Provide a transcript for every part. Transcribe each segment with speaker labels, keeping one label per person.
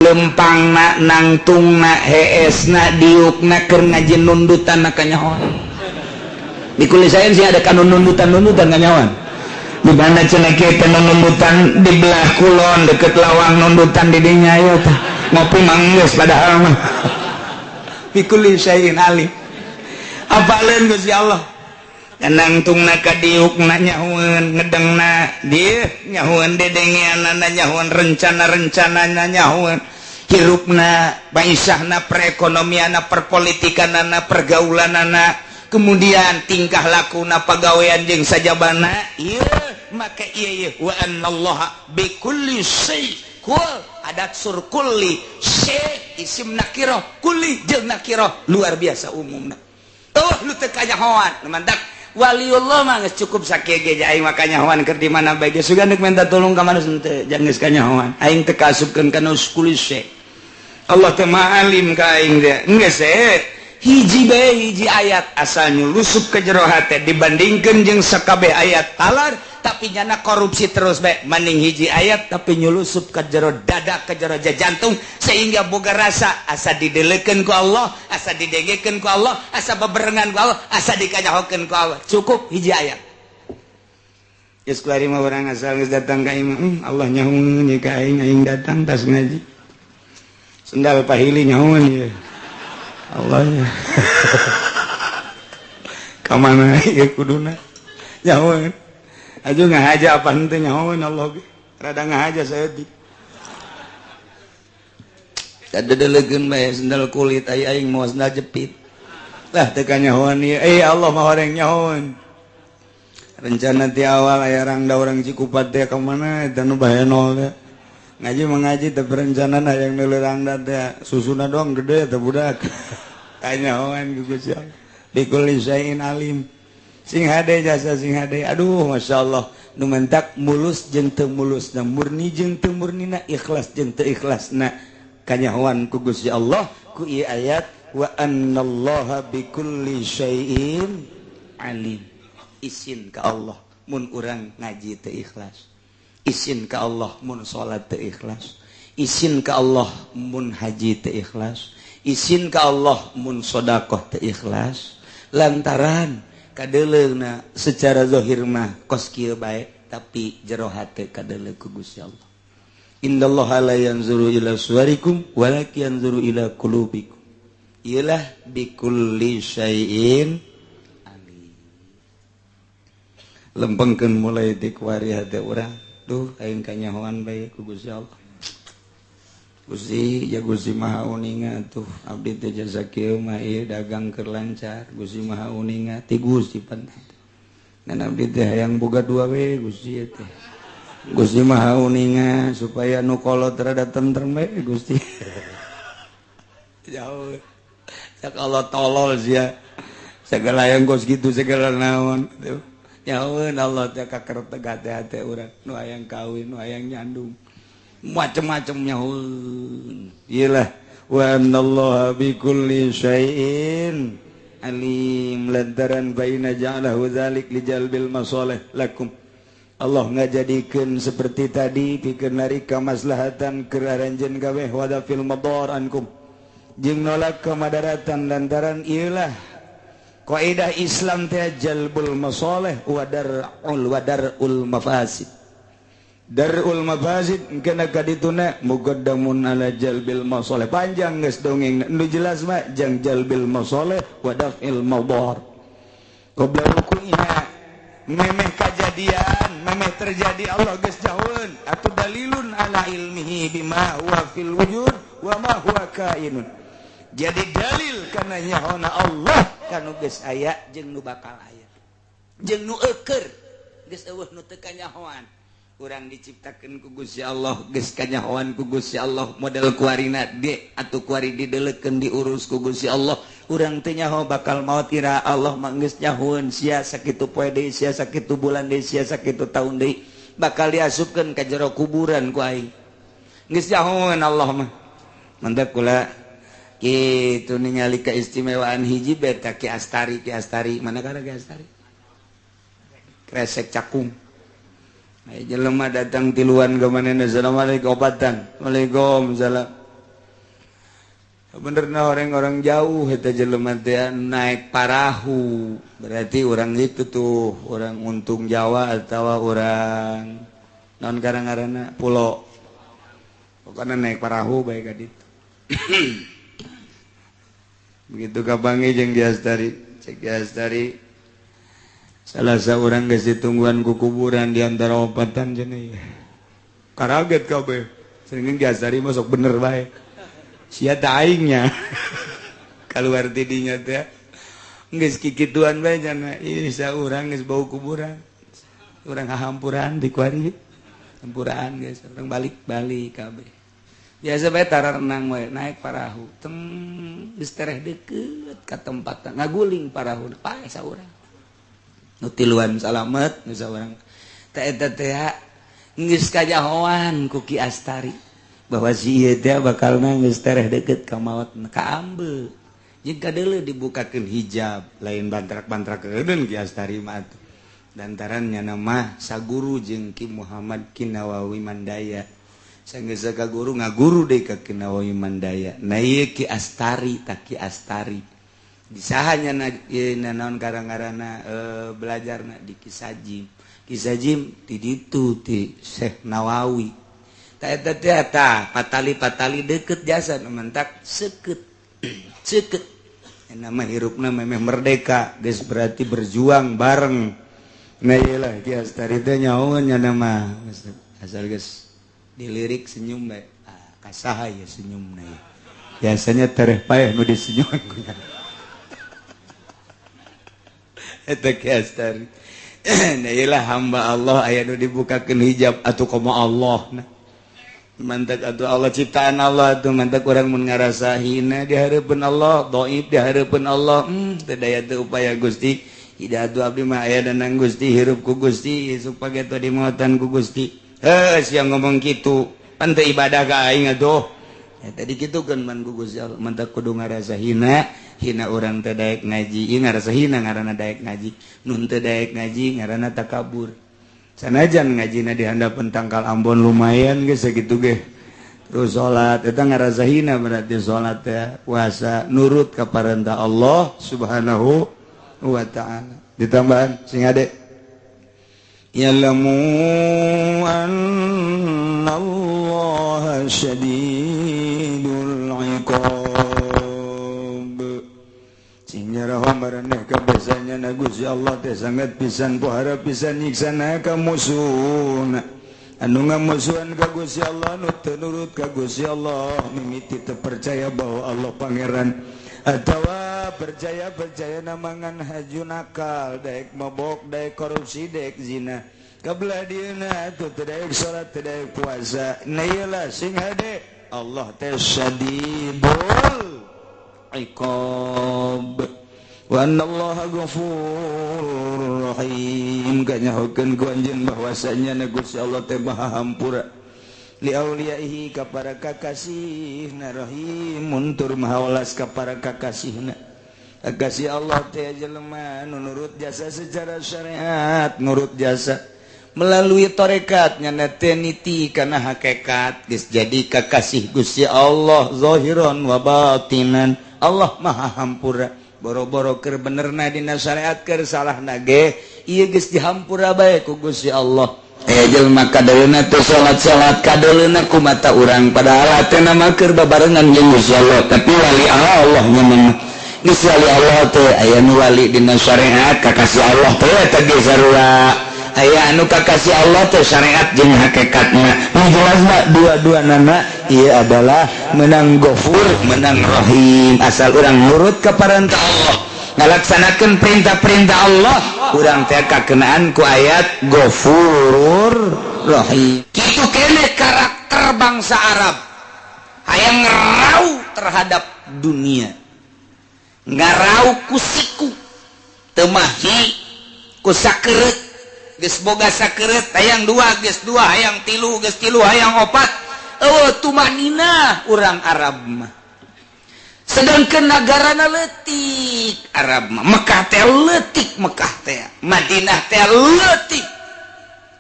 Speaker 1: lempang nangtung hes diuk ngaji nundutan nyawa dikulis saya sih ada kanun nundutan nyawan di mana nundutan di belah kulon deket lawang nundutan didinya ya ngopi mangges padahal dikulis saya ali apalin Gusti Allah nangtung diuk nyawan ngedeng dia nyawan dedengian nyawan rencana nyawan hirupna baisahna perekonomian perpolitikan pergaulan anak kemudian tingkah laku pagawean jeung sajabana ieu maka ieu wa anallaha bikulli syai kul adat sur kulli syai isim nakirah kulli jeung nakirah luar biasa umumna lu teu kanyahoan mandak waliullah mah geus cukup sakieu ge aing mah kanyahoan keur di mana bae geus sugan minta tolong ka manusia teu jangan geus kanyahoan aing teu kasupkeun kana kulli syai Allah teh alim ka aing teh geus hiji ayat asal nyulusup ke jero hate dibandingkeun jeung sakabeh ayat talar tapi nyana korupsi terus bae maning hiji ayat tapi nyulusup ke jero dada ke jero jantung sehingga boga rasa asa didelekeun ku Allah asa didengekeun ku Allah asa beberengan ku Allah asa dikanyahokeun ku Allah cukup hiji ayat geus kuari mah urang asal geus datang ka imam Allah nyahoeun ye ka aing datang tas ngaji sendal pahili nyahoeun ye Allah ya kamana ya kuduna nyahoeun aju ngahaja apa henteu nyahoeun Allah ge rada ngahaja saya di dadedelegeun bae sendal kulit aing moal sendal jepit lah teu kanyahoeun ieu Allah mah horeng nyahoeun rencana ti awal aya rangda urang Cikupat teh ka mana eta nu bahenol teh ngaji teh perencanaan yang neuleureang teh susuna doang gede teh budak kanyahoan Gusti Allah bikulli syai'in alim sing hade jasa sing hade aduh masyaallah nu mentak mulus jeung teu mulusna murni jeung teu murnina ikhlas jeung teu ikhlasna kanyahoan ku Gusti Allah ku ieu ayat wa annallaha bikulli syai'in alim isin ka Allah mun urang ngaji teu ikhlas isin ka Allah mun salat teu ikhlas isin ka Allah mun haji teu ikhlas isin ka Allah mun sedekah teu ikhlas lantaran kadeleungna secara zahir mah kos kieu bae tapi jero hate kadeleung ku Gusti Allah innallaha la yanzuru ila suwarikum walakin yanzuru ila qulubikum ialah bikulli syai'in alim lempengkeun mulai ti kuari hate urang duh aing kanyahoan bae ku Gusti Allah Gusti ya Gusti Maha Uninga tuh abdi teh jasa kieu mah ieu dagang keur lancar Gusti Maha Uninga ti Gusti pan dan abdi teh hayang boga dua we Gusti teh Gusti Maha Uninga supaya nu kolot rada tentrem we Gusti jauh sak Allah tolol sia segala yang kos gitu segala naon tuh nyahoeun Allah teh kaker tegate hate urang nu hayang kawin nu hayang nyandung macam-macam nyahoeun iyalah wa anallaha bikulli syai'in alim lantaran baina ja'alahu dzalik lijalbil masalih lakum Allah ngajadikeun seperti tadi pikeun lari kamaslahatan keur aranjeun kabeh wada fil madar ankum jeung nolak kamadaratan lantaran iyalah kaidah Islam teh jalbul masalih wa darul mafasid darul mafasid kana kadituna muqaddamun ala jalbil masalih panjang geus dongeng nu jelas mah jang jalbil masalih wa daf'il madar qabla ruku'iha memeh kajadian memeh terjadi Allah geus jauheun atuh dalilun ala ilmihi bima huwa fil wujud wa ma huwa kainun jadi dalil kana nyahoana Allah kanu geus aya jeung nu bakal aya jeung nu eukeur geus eueuh nu teu kanyahoan urang diciptakeun ku Gusti Allah geus kanyahoan ku Gusti Allah model kuarina de atuh kuari didelekeun diurus ku Gusti Allah urang teu nyaho bakal maot ira Allah mah geus nyahoeun sia sakitu poe deui sia sakitu bulan deui sia sakitu taun deui bakal diasupkeun ka jero kuburan ku aing geus nyahoeun Allah mah mantep kula kitu ningali keistimewaan hiji beta Ki Astari mana kana Ki Astari kresek cakung jelema datang tiluan ke manehna assalamualaikum obatan waalaikumsalam benerna orang-orang jauh eta jelema teh naik parahu berarti orang itu tuh orang untung Jawa atau orang non ngaranna pulau pokoknya naik parahu baik ka ditu begitu kabangi jeung Diastari cek Diastari salah seorang geus ditungguan ku kuburan di antara opatan cenah karaget kabeh sering Diastari masuk bener bae sia aingnya keluar tidinya teh geus kikituan bae cenah ieu saurang geus bau kuburan urang hahampuran di kuari hampuraan geus urang balik-balik kabeh biasa bae tara renang we naik parahu teng geus tereh deukeut ka tempatna ngaguling parahu pae saurang nu tiluan salamet nu saurang teh eta teh geus kajahoan ku Ki Astari bahwa si ieu teh bakalna geus tereh deukeut ka maot ka ambe jeung kadeuleu dibukakeun hijab lain bantrak-bantrakeun Ki Astari mah lantaran nyana mah saguru jeung Ki Muhammad Kinawawi Mandaya sanggeus ka guru ngaguru deui ka Kinawawi Mandaya na ieu Ki Astari tak Ki Astari disahanya naon karang-karana belajarna di Kisajim ti ditu ti Syekh Nawawi eta patali deket jasa mentak seket nama hirupna memeh merdeka geus berarti berjuang bareng nah iyalah Ki Astari teh nyahoan nya nama asal geus dilirik senyum bae kasaha ya senyumna ya biasanya tereh paeh nu disenyum eta Ki Astari nah iyalah hamba Allah aya nu dibukakeun hijab atuh komo Allah nah mantak atuh Allah ciptaan Allah atuh mantak urang mun ngarasa hina di hareupeun Allah dhaif di hareupeun Allah teu daya teu upaya Gusti hidayah abdi mah aya danang Gusti hirup ku Gusti supaya teu dimuatan ku Gusti sia ngomong kitu pan teu ibadah ka aing atuh tadi kitukeun man ku Gusti Allah mantak kudu ngarasa hina urang teu daek ngaji ieu ngarasa hina ngaranna daek ngaji nun teu daek ngaji ngaranna takabur sanajan ngajina di handapan tangkal Ambon lumayan ge sakitu ge terus salat eta ngarasa hina berarti salat teh puasa nurut ka parentah Allah Subhanahu wa taala ditambahan sing ade ya'lamu annallaha syadidul iqab nyarahom maraneh ka besanya na Gusti Allah teh sangat pisan pohara pisan nyiksana ka musuhna anu ngamusuhan ka Gusti Allah nu teu nurut ka Gusti Allah mimiti teu percaya bahwa Allah pangeran atawa percaya namangan haju nakal daek mabok daek korupsi daek zina kabelah dieuna atuh teu daek salat teu daek puasa na iyalah sing hade Allah teh syadidul iqab wa annallaha ghafurur rahim ganyahokeun ku anjeun bahwasanya na Gusti Allah teh Maha Hampura li auliyaihi ka para kakasihna rahimun tur maha welas ka para kakasihna kakasih Allah teh jelema nu nurut jasa secara syariat nurut jasa melalui tarekat nyana teh niti kana hakikat geus jadi kakasih Gusti Allah zahiran wa batinan Allah Maha Hampura boro-boro keur benerna dina syariat keur salahna ge ieu geus dihampura bae ku Gusti Allah jelema kadeulina teu salat kadeulina ku mata urang padahal teh mah keur babarengan jeung Gusti Allah tapi wali Allah nya mah geus wali Allah teh aya nu wali dina syariat kakasih Allah teh eta ge sarua aya anu kakasih Allah teh syariat jeung hakikatna jelasna dua-duana ieu adalah menang Ghafur menang Rahim asal urang nurut ka parentah Allah ngalaksanakeun perintah-perintah Allah urang teh kakenaan ku ayat Ghafurur Rahim kitu keneh karakter bangsa Arab hayang ngarau terhadap dunia ngarau ku siku teu mahi ku sakeureut geus boga sakeureut hayang 2 geus 2 hayang 3 geus 3 hayang 4 tumanina urang Arab mah sedangkeun nagarana leutik Arab mah Mekah teh leutik Mekah teh Madinah teh leutik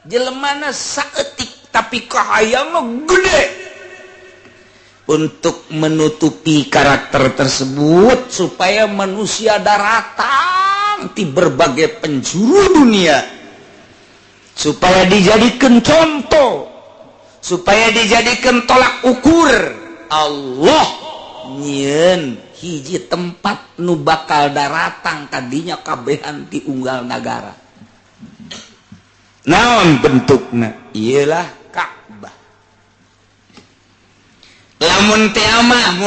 Speaker 1: jelemana saeutik tapi kahayangna gede untuk menutupi karakter tersebut supaya manusia datang di berbagai penjuru dunia, supaya dijadikan contoh, supaya dijadikan tolak ukur. Allah nyen hiji tempat nu bakal daratang tadinya kabehan ti unggal nagara. Naon bentukna? Iyalah Ka'bah. Lamun teu mah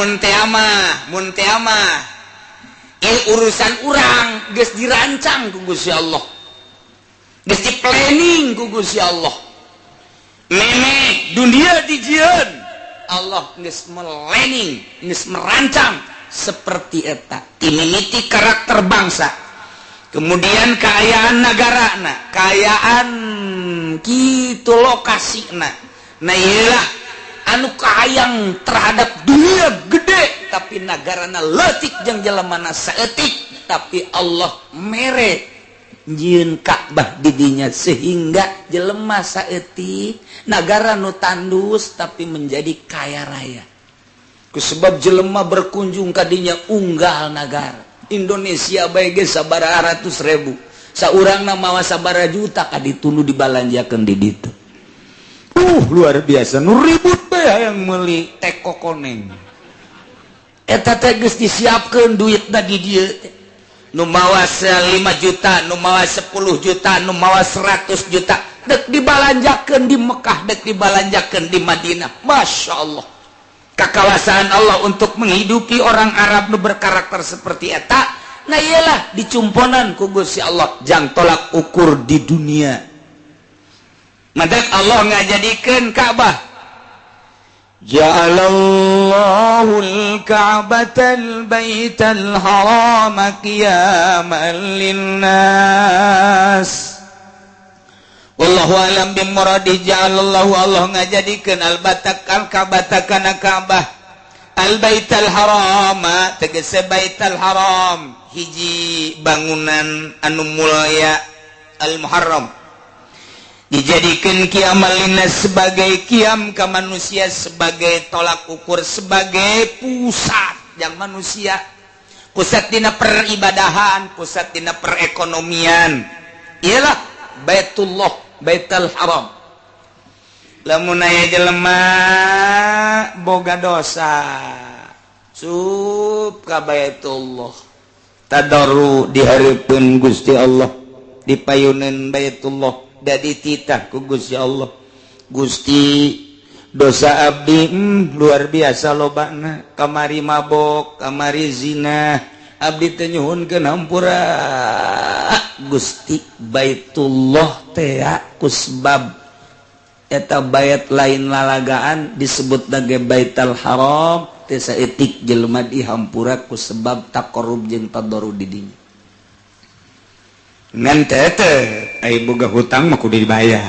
Speaker 1: urusan urang geus dirancang ku Gusti Allah, geus di planning ku Gusti Allah. Meme dunia dijieun Allah geus planning, geus merancang seperti eta timimiti karakter bangsa, kemudian kaayaan nagarana, kaayaan kitu lokasina. Nah iyalah anu kaayang terhadap dunia gede tapi nagarana leutik jeung jelemana saeutik, tapi Allah mere nyieun Ka'bah di dinya sehingga jelema saeutik nagara nu tandus tapi menjadi kaya raya. Sebab jelema berkunjung kadinya unggal nagara. Indonesia bae ge sabaraha ratus ribu, saurangna mawa sabaraha juta kaditunu dibalanjakeun di ditu. Luar biasa, nu ribut bae hayang meuli teko koneng. Eta teh geus disiapkeun duitna di dieu teh. Nu mawa 5 juta, nu mawa 10 juta, nu mawa 100 juta, dek dibalanjakeun di Mekah, dek dibalanjakeun di Madinah. Masya Allah. Kekuasaan Allah untuk menghidupi orang Arab nu berkarakter seperti eta. Nah iyalah dicumponan ku Gusti Allah jang tolak ukur di dunia. Madak Allah ngajadikeun Ka'bah. Ja'alallahu al-Ka'batal baital harama qiyaman linnas. Wallahu alam bimuradi. Ja'alallahu Allah ngajadikeun al-Ka'bah kana Ka'bah al-baital harama tegese baital haram hiji bangunan anu mulya al-muharram dijadikeun qiyamal linnas sebagai qiyam ka manusia, sebagai tolak ukur, sebagai pusat yang manusia, pusat dina peribadahan, pusat dina perekonomian. Ialah Baitullah Baitul Haram. Lamun aya jelema boga dosa sup ka Baitullah, tadarru dihareupeun Gusti Allah, dipayuneun Baitullah, da dititah ku Gusti Allah. Gusti dosa abdi luar biasa lobana, kamari mabok, kamari zina, abdi teh nyuhunkeun hampura. Gusti Baitullah teh kusbab eta bait lain lalagaan disebut nage Baitul Haram teh saeutik jelema dihampura ku sebab taqarrub jeung tadarrub di dinya. Ngan teh ai boga hutang mah kudu dibayar.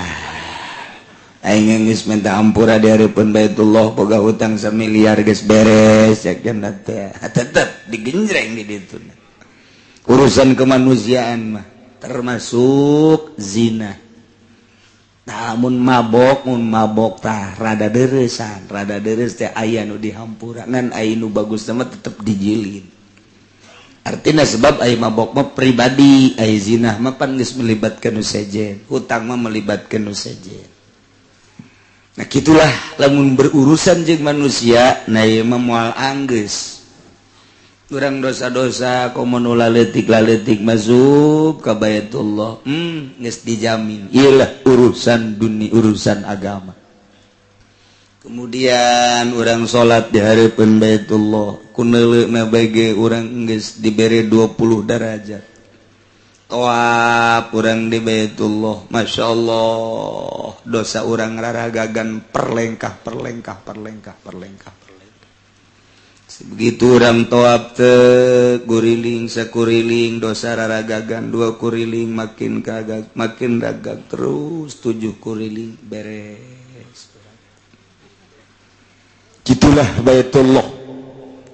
Speaker 1: Aing geus minta hampura di hareupeun Baitullah boga hutang 1 miliar geus beres yakin teh. Tetep digenjreng di ditu. Urusan kemanusiaan mah termasuk zina. Namun mabok tah rada deuresan, rada deres teh aya nu dihampura, ngan aya nu bagus mah tetep dijilin. Artinya sebab aya mabok mah pribadi, aya zina mah pan geus melibatkeun nu sejen, hutang mah melibatkeun nu sejen. Nah gitulah lamun berurusan jeung manusia, nah ieu mah moal anggeus. Urang dosa-dosa komo laletik masuk ka Baitullah, geus dijamin. Iyalah urusan dunia, urusan agama. Kemudian urang salat di hareupeun Baitullah, kuneuleuna bage urang geus dibere 20 derajat. Tawaf urang di Baitullah, Masya Allah, dosa urang raragagan perlengkah. Begitu orang tawaf teh guriling sakuriling dosa raragagan 2 kuriling makin kagak makin ragag terus 7 kuriling beres. Gitulah Baitullah.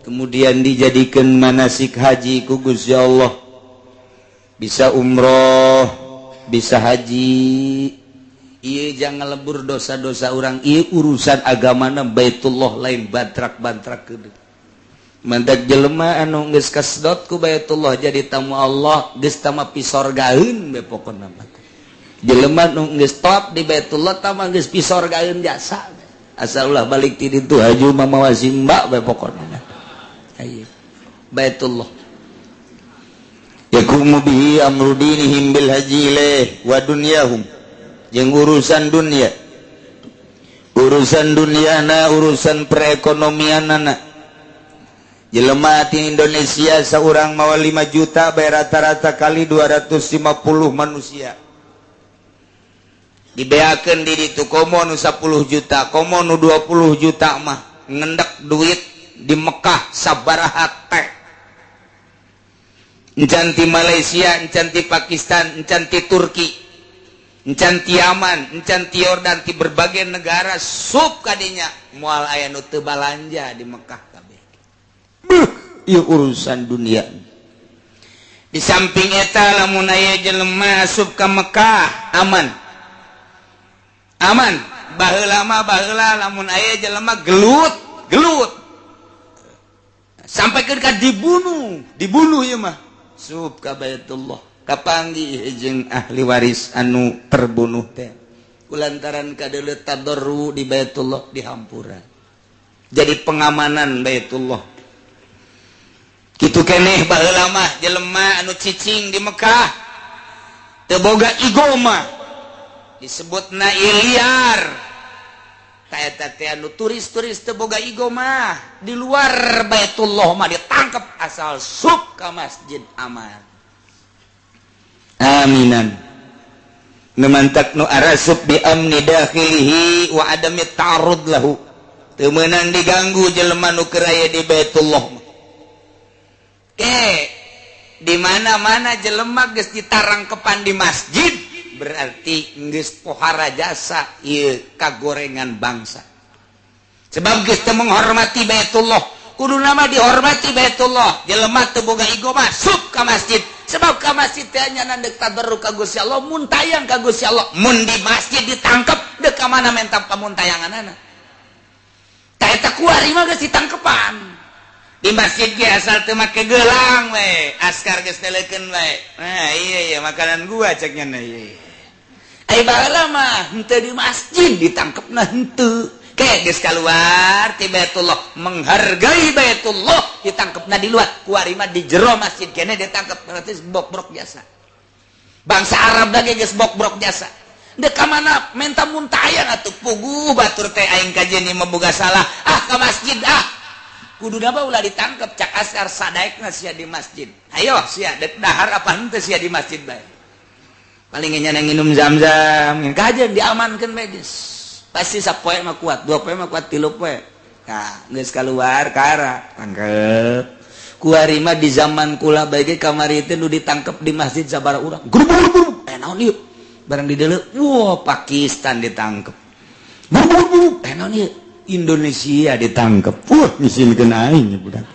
Speaker 1: Kemudian dijadikan manasik haji ku Gusti Allah. Bisa umroh, bisa haji. Ieu jangan lebur dosa-dosa orang. Ieu urusan agamana Baitullah lain bantrak-bantrak keudeuh. Mantak jelema anu geus kasedot ku Baitullah jadi tamu Allah geus tama pisorgaeun we pokona mah. Jelema nu geus top di Baitullah tama geus pisorgaeun jasa. Asal ulah balik ti ditu haju mamawa simba we pokona mah. Ayo. Baitullah. Yakumu bihi amru dinihim bil hajileh wa dunyahum. Yang urusan duniana urusan perekonomianana jelema di Indonesia seorang mawa 5 juta bayar rata-rata kali 250 manusia dibeakeun di ditu komo nu 10 juta komo nu 20 juta mah ngendek duit di Mekah sabaraha teh encan ti Malaysia encan ti Pakistan encan ti Turki encan ti Yaman, encan ti Yordan, ti berbagai negara sub kadinya moal aya nu teu balanja di Mekah kabeh. Ieu urusan dunia. Di samping eta lamun aya jelema asup ka Mekah aman. Aman. Baheula mah baheula lamun aya jelema gelut. Sampai ke dibunuh ieu mah. Sub ka Baitullah. Kapanggih jeung ahli waris anu terbunuh teh kulantaran kadeuleut tadarru di Baitullah dihampura jadi pengamanan Baitullah kitu keneh baheula mah jelema anu cicing di Mekah teu boga igoma disebutna liar ta eta teh anu turis-turis teu boga igoma di luar Baitullah mah ditangkep asal sub ka Masjid Aman. Aminan memantak nu arasub bi amni dakhilihi wa adami ta'arud lahu teu meunang diganggu jelema nu keur aya di Baitullah di mana-mana jelema geus ditarangkepan di masjid berarti geus pohara jasa ieu kagorengan bangsa sebab geus teu menghormati Baitullah kudu nama dihormati Baitullah jelema teu boga igo masuk ka masjid sebab ka masjid teh nya nandek tadarruk ka Gusti Allah mun tayang ka Gusti Allah mun di masjid ditangkep deuk ka mana mentang pamuntayanganana ta eta kuari mah geus ditangkepan di masjid ge asal teu make geulang we askar geus telekeun we nah iya makanan gua ceknya na ieu ai baheula mah henteu di masjid ditangkepna henteu ke geus kaluar ti Baitullah menghargai Baitullah ditangkepna di luar kuari mah di jero masjid kene ditangkep berarti bok-brok jasa bangsa Arab lagi geus bok-brok jasa deuk ka mana menta muntayang atuh puguh batur teh aing kajen ieu boga salah ka masjid kuduna bae ulah ditangkep cak asar sadaekna sia di masjid ayo sia deuk dahar apa henteu sia di masjid bae paling nya nginum zam-zam kajen diamankeun bae geus pasti sapoe mah kuat 2 poe mah kuat 3 poe nah geus kaluar kara tangkep kuari mah di zaman kula bae ge kamari teh nu ditangkep di masjid sabaraha urang guru naon ieu barang di deuleu wah Pakistan ditangkep buru naon ieu Indonesia ditangkep wah misinkeun aing budak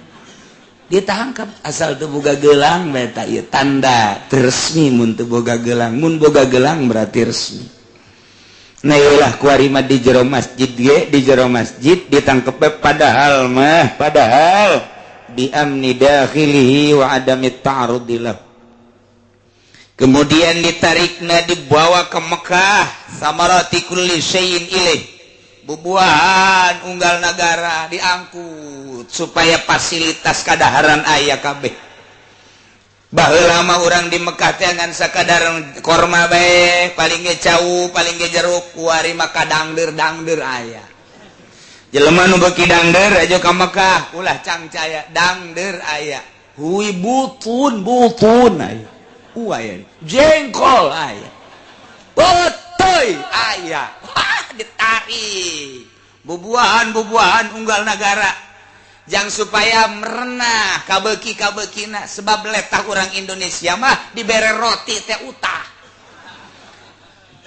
Speaker 1: ditangkep asal teu boga geulang bae ta ieu tanda resmi mun teu boga geulang mun boga geulang berarti resmi. Nah iyalah kuari mah di jero masjid ge di jero masjid ditangkep padahal bi amni dakhilihi wa adami ta'arud lahu kemudian ditarikna dibawa ke Mekah samarati kulli syai'in ilaih bubuahan unggal negara diangkut supaya fasilitas kadaharan aya kabeh baheula mah urang di Mekah teh ngan sakadar korma bae paling ge cau paling ge jeruk kuari mah kadangdeur aya jelema nu beuki dangdeur aja ka Mekah ulah cangcaya dangdeur aya hui butun aya aya jengkol aya beuteuy aya ditarik bubuahan unggal negara jang supaya merenah kabeuki-kabeukina sebab letah orang Indonesia mah dibere roti teh utah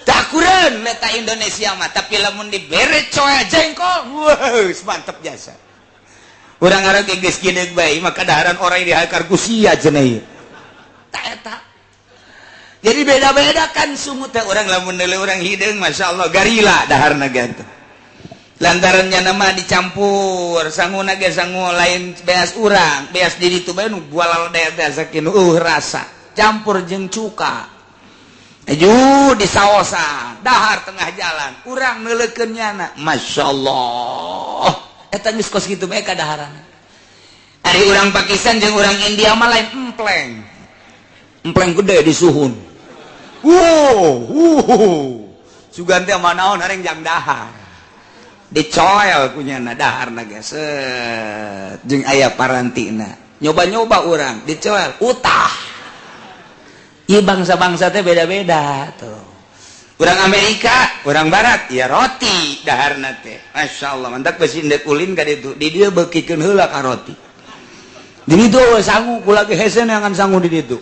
Speaker 1: tak kurang letah Indonesia mah tapi lamun dibere coa jengkol wah mantep jasa urang arang geus kideug bae mah kadaharan orang di hakar ku sia cenah ieu tak eta jadi beda-beda kan sumut orang lamun orang hidung Masya Allah garila dahar naga lantarannya nama dicampur sangu naga sangu lain beas urang beas diri itu bae nu bualal daya sakin rasa campur jeung cuka di saosan dahar tengah jalan urang neulekeun nyana Masya Allah eta geus kos kitu bae kadaharan ari urang Pakistan jeung urang India mah lain empleng gede di suhun sugan teh manaon hareng jang dahar dicoel punyana dahar naga set jeung aya parantina nyoba-nyoba urang dicoel utah ieu bangsa-bangsa teh beda-beda tuh urang Amerika urang barat ya roti daharna teh masyaallah mantak geus indek ulin ka ditu di dieu beukikeun heula ka roti di ditu sangu kula ge hese neangan sangu di ditu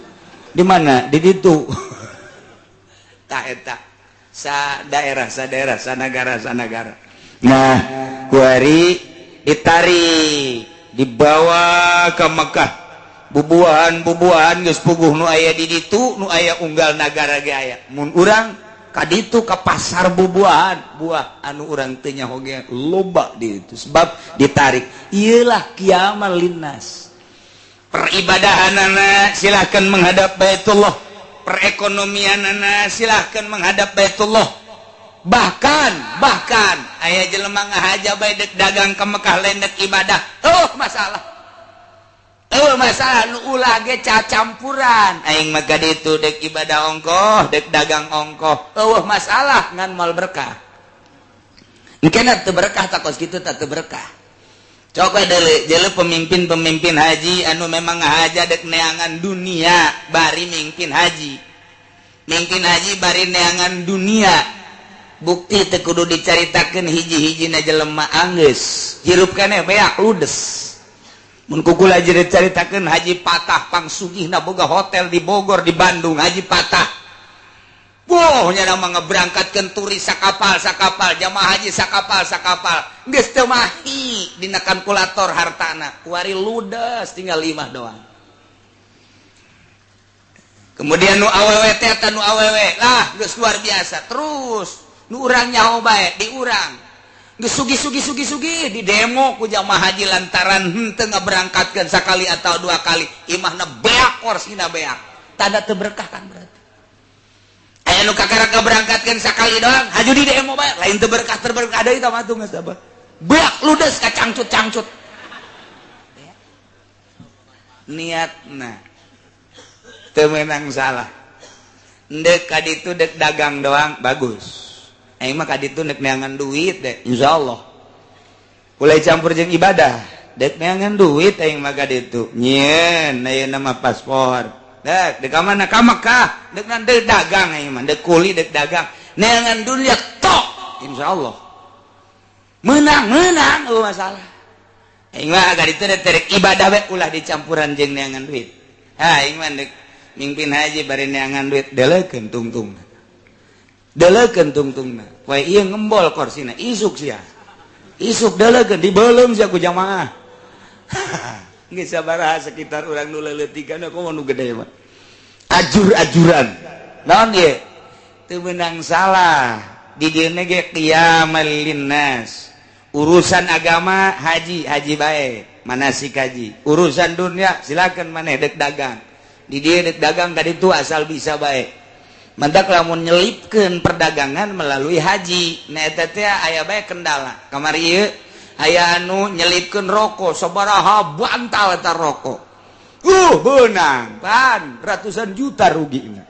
Speaker 1: di mana di ditu eta sa daerah sanagara nah kuari ditarik dibawa ke Mekah bubuhan geus puguh nu aya di ditu nu aya unggal nagara ge aya mun urang ka ditu ka pasar bubuhan buah anu urang teu nyaho ge loba di ditu sebab ditarik ieulah kiamal linnas peribadahanana silahkan menghadap Baitullah perekonomianana silahkan menghadap Baitullah bahkan aya jelema ngahaja bae dek dagang ke Mekah lain dek ibadah masalah nu ulah ge campuran aing mah ka ditu dek ibadah ongkoh dek dagang ongkoh masalah ngan mal berkah engkena teu berkah takos kitu teu berkah coba deuleu pemimpin haji anu memang ngahaja dek neangan dunia bari mimpin haji bari neangan dunia bukti teu kudu dicaritakeun hiji-hijina jelema anggeus hirup keneh beak ludes mun kukula dicaritakeun haji patah pangsugihna boga hotel di Bogor di Bandung haji patah nya nama ngeberangkatkeun turis sakapal jamaah haji sakapal geus teu mahi dina kalkulator hartana kuari ludes tinggal 5 doang kemudian nu awewe teh nu awewe lah geus luar biasa terus nu urang nyaho bae di urang geus sugi di demo ku jamaah haji lantaran henteu ngaberangkatkeun sakali atau 2 kali imahna beak korsina beak tanda teu berkah kan berarti aya nu kakara berangkatkeun sakali doang haju di demo bae lain teu berkah ada eta mah tuh geus apa beak ludes ka cangcut niatna teu meunang salah endek ka ditu dek dagang doang bagus aing mah ka ditu dek neangan duit deh insyaallah mulai campur jeung ibadah dek neangan duit aing mah ka ditu nyeun aya nama paspor dek mana ka Mekah dek nanti dagang aing mah dek kuli dek dagang neangan dunia tok insyaallah menang masalah aing mah ka ditu dek ibadah we ulah dicampuran jeung neangan duit aing mah dek mimpin haji bari neangan duit deleukeun tungtungna poe ieu ngembol korsina isuk sia isuk deleukeun dibeuleum sia ku jamaah geus sabaraha sekitar urang nu leuleutikana komo nu gede mah ajur-ajuran naon ieu teu meunang salah di dieu ge qiyamal linnas urusan agama haji bae manasik haji urusan dunia silakan maneh dek dagang di dieu dek dagang ka ditu asal bisa bae mantak lamun nyelipkeun perdagangan melalui haji na eta teh aya bae kendala kamari ieu aya anu nyelipkeun rokok sabaraha bantal eta rokok beunang pan ratusan juta rugina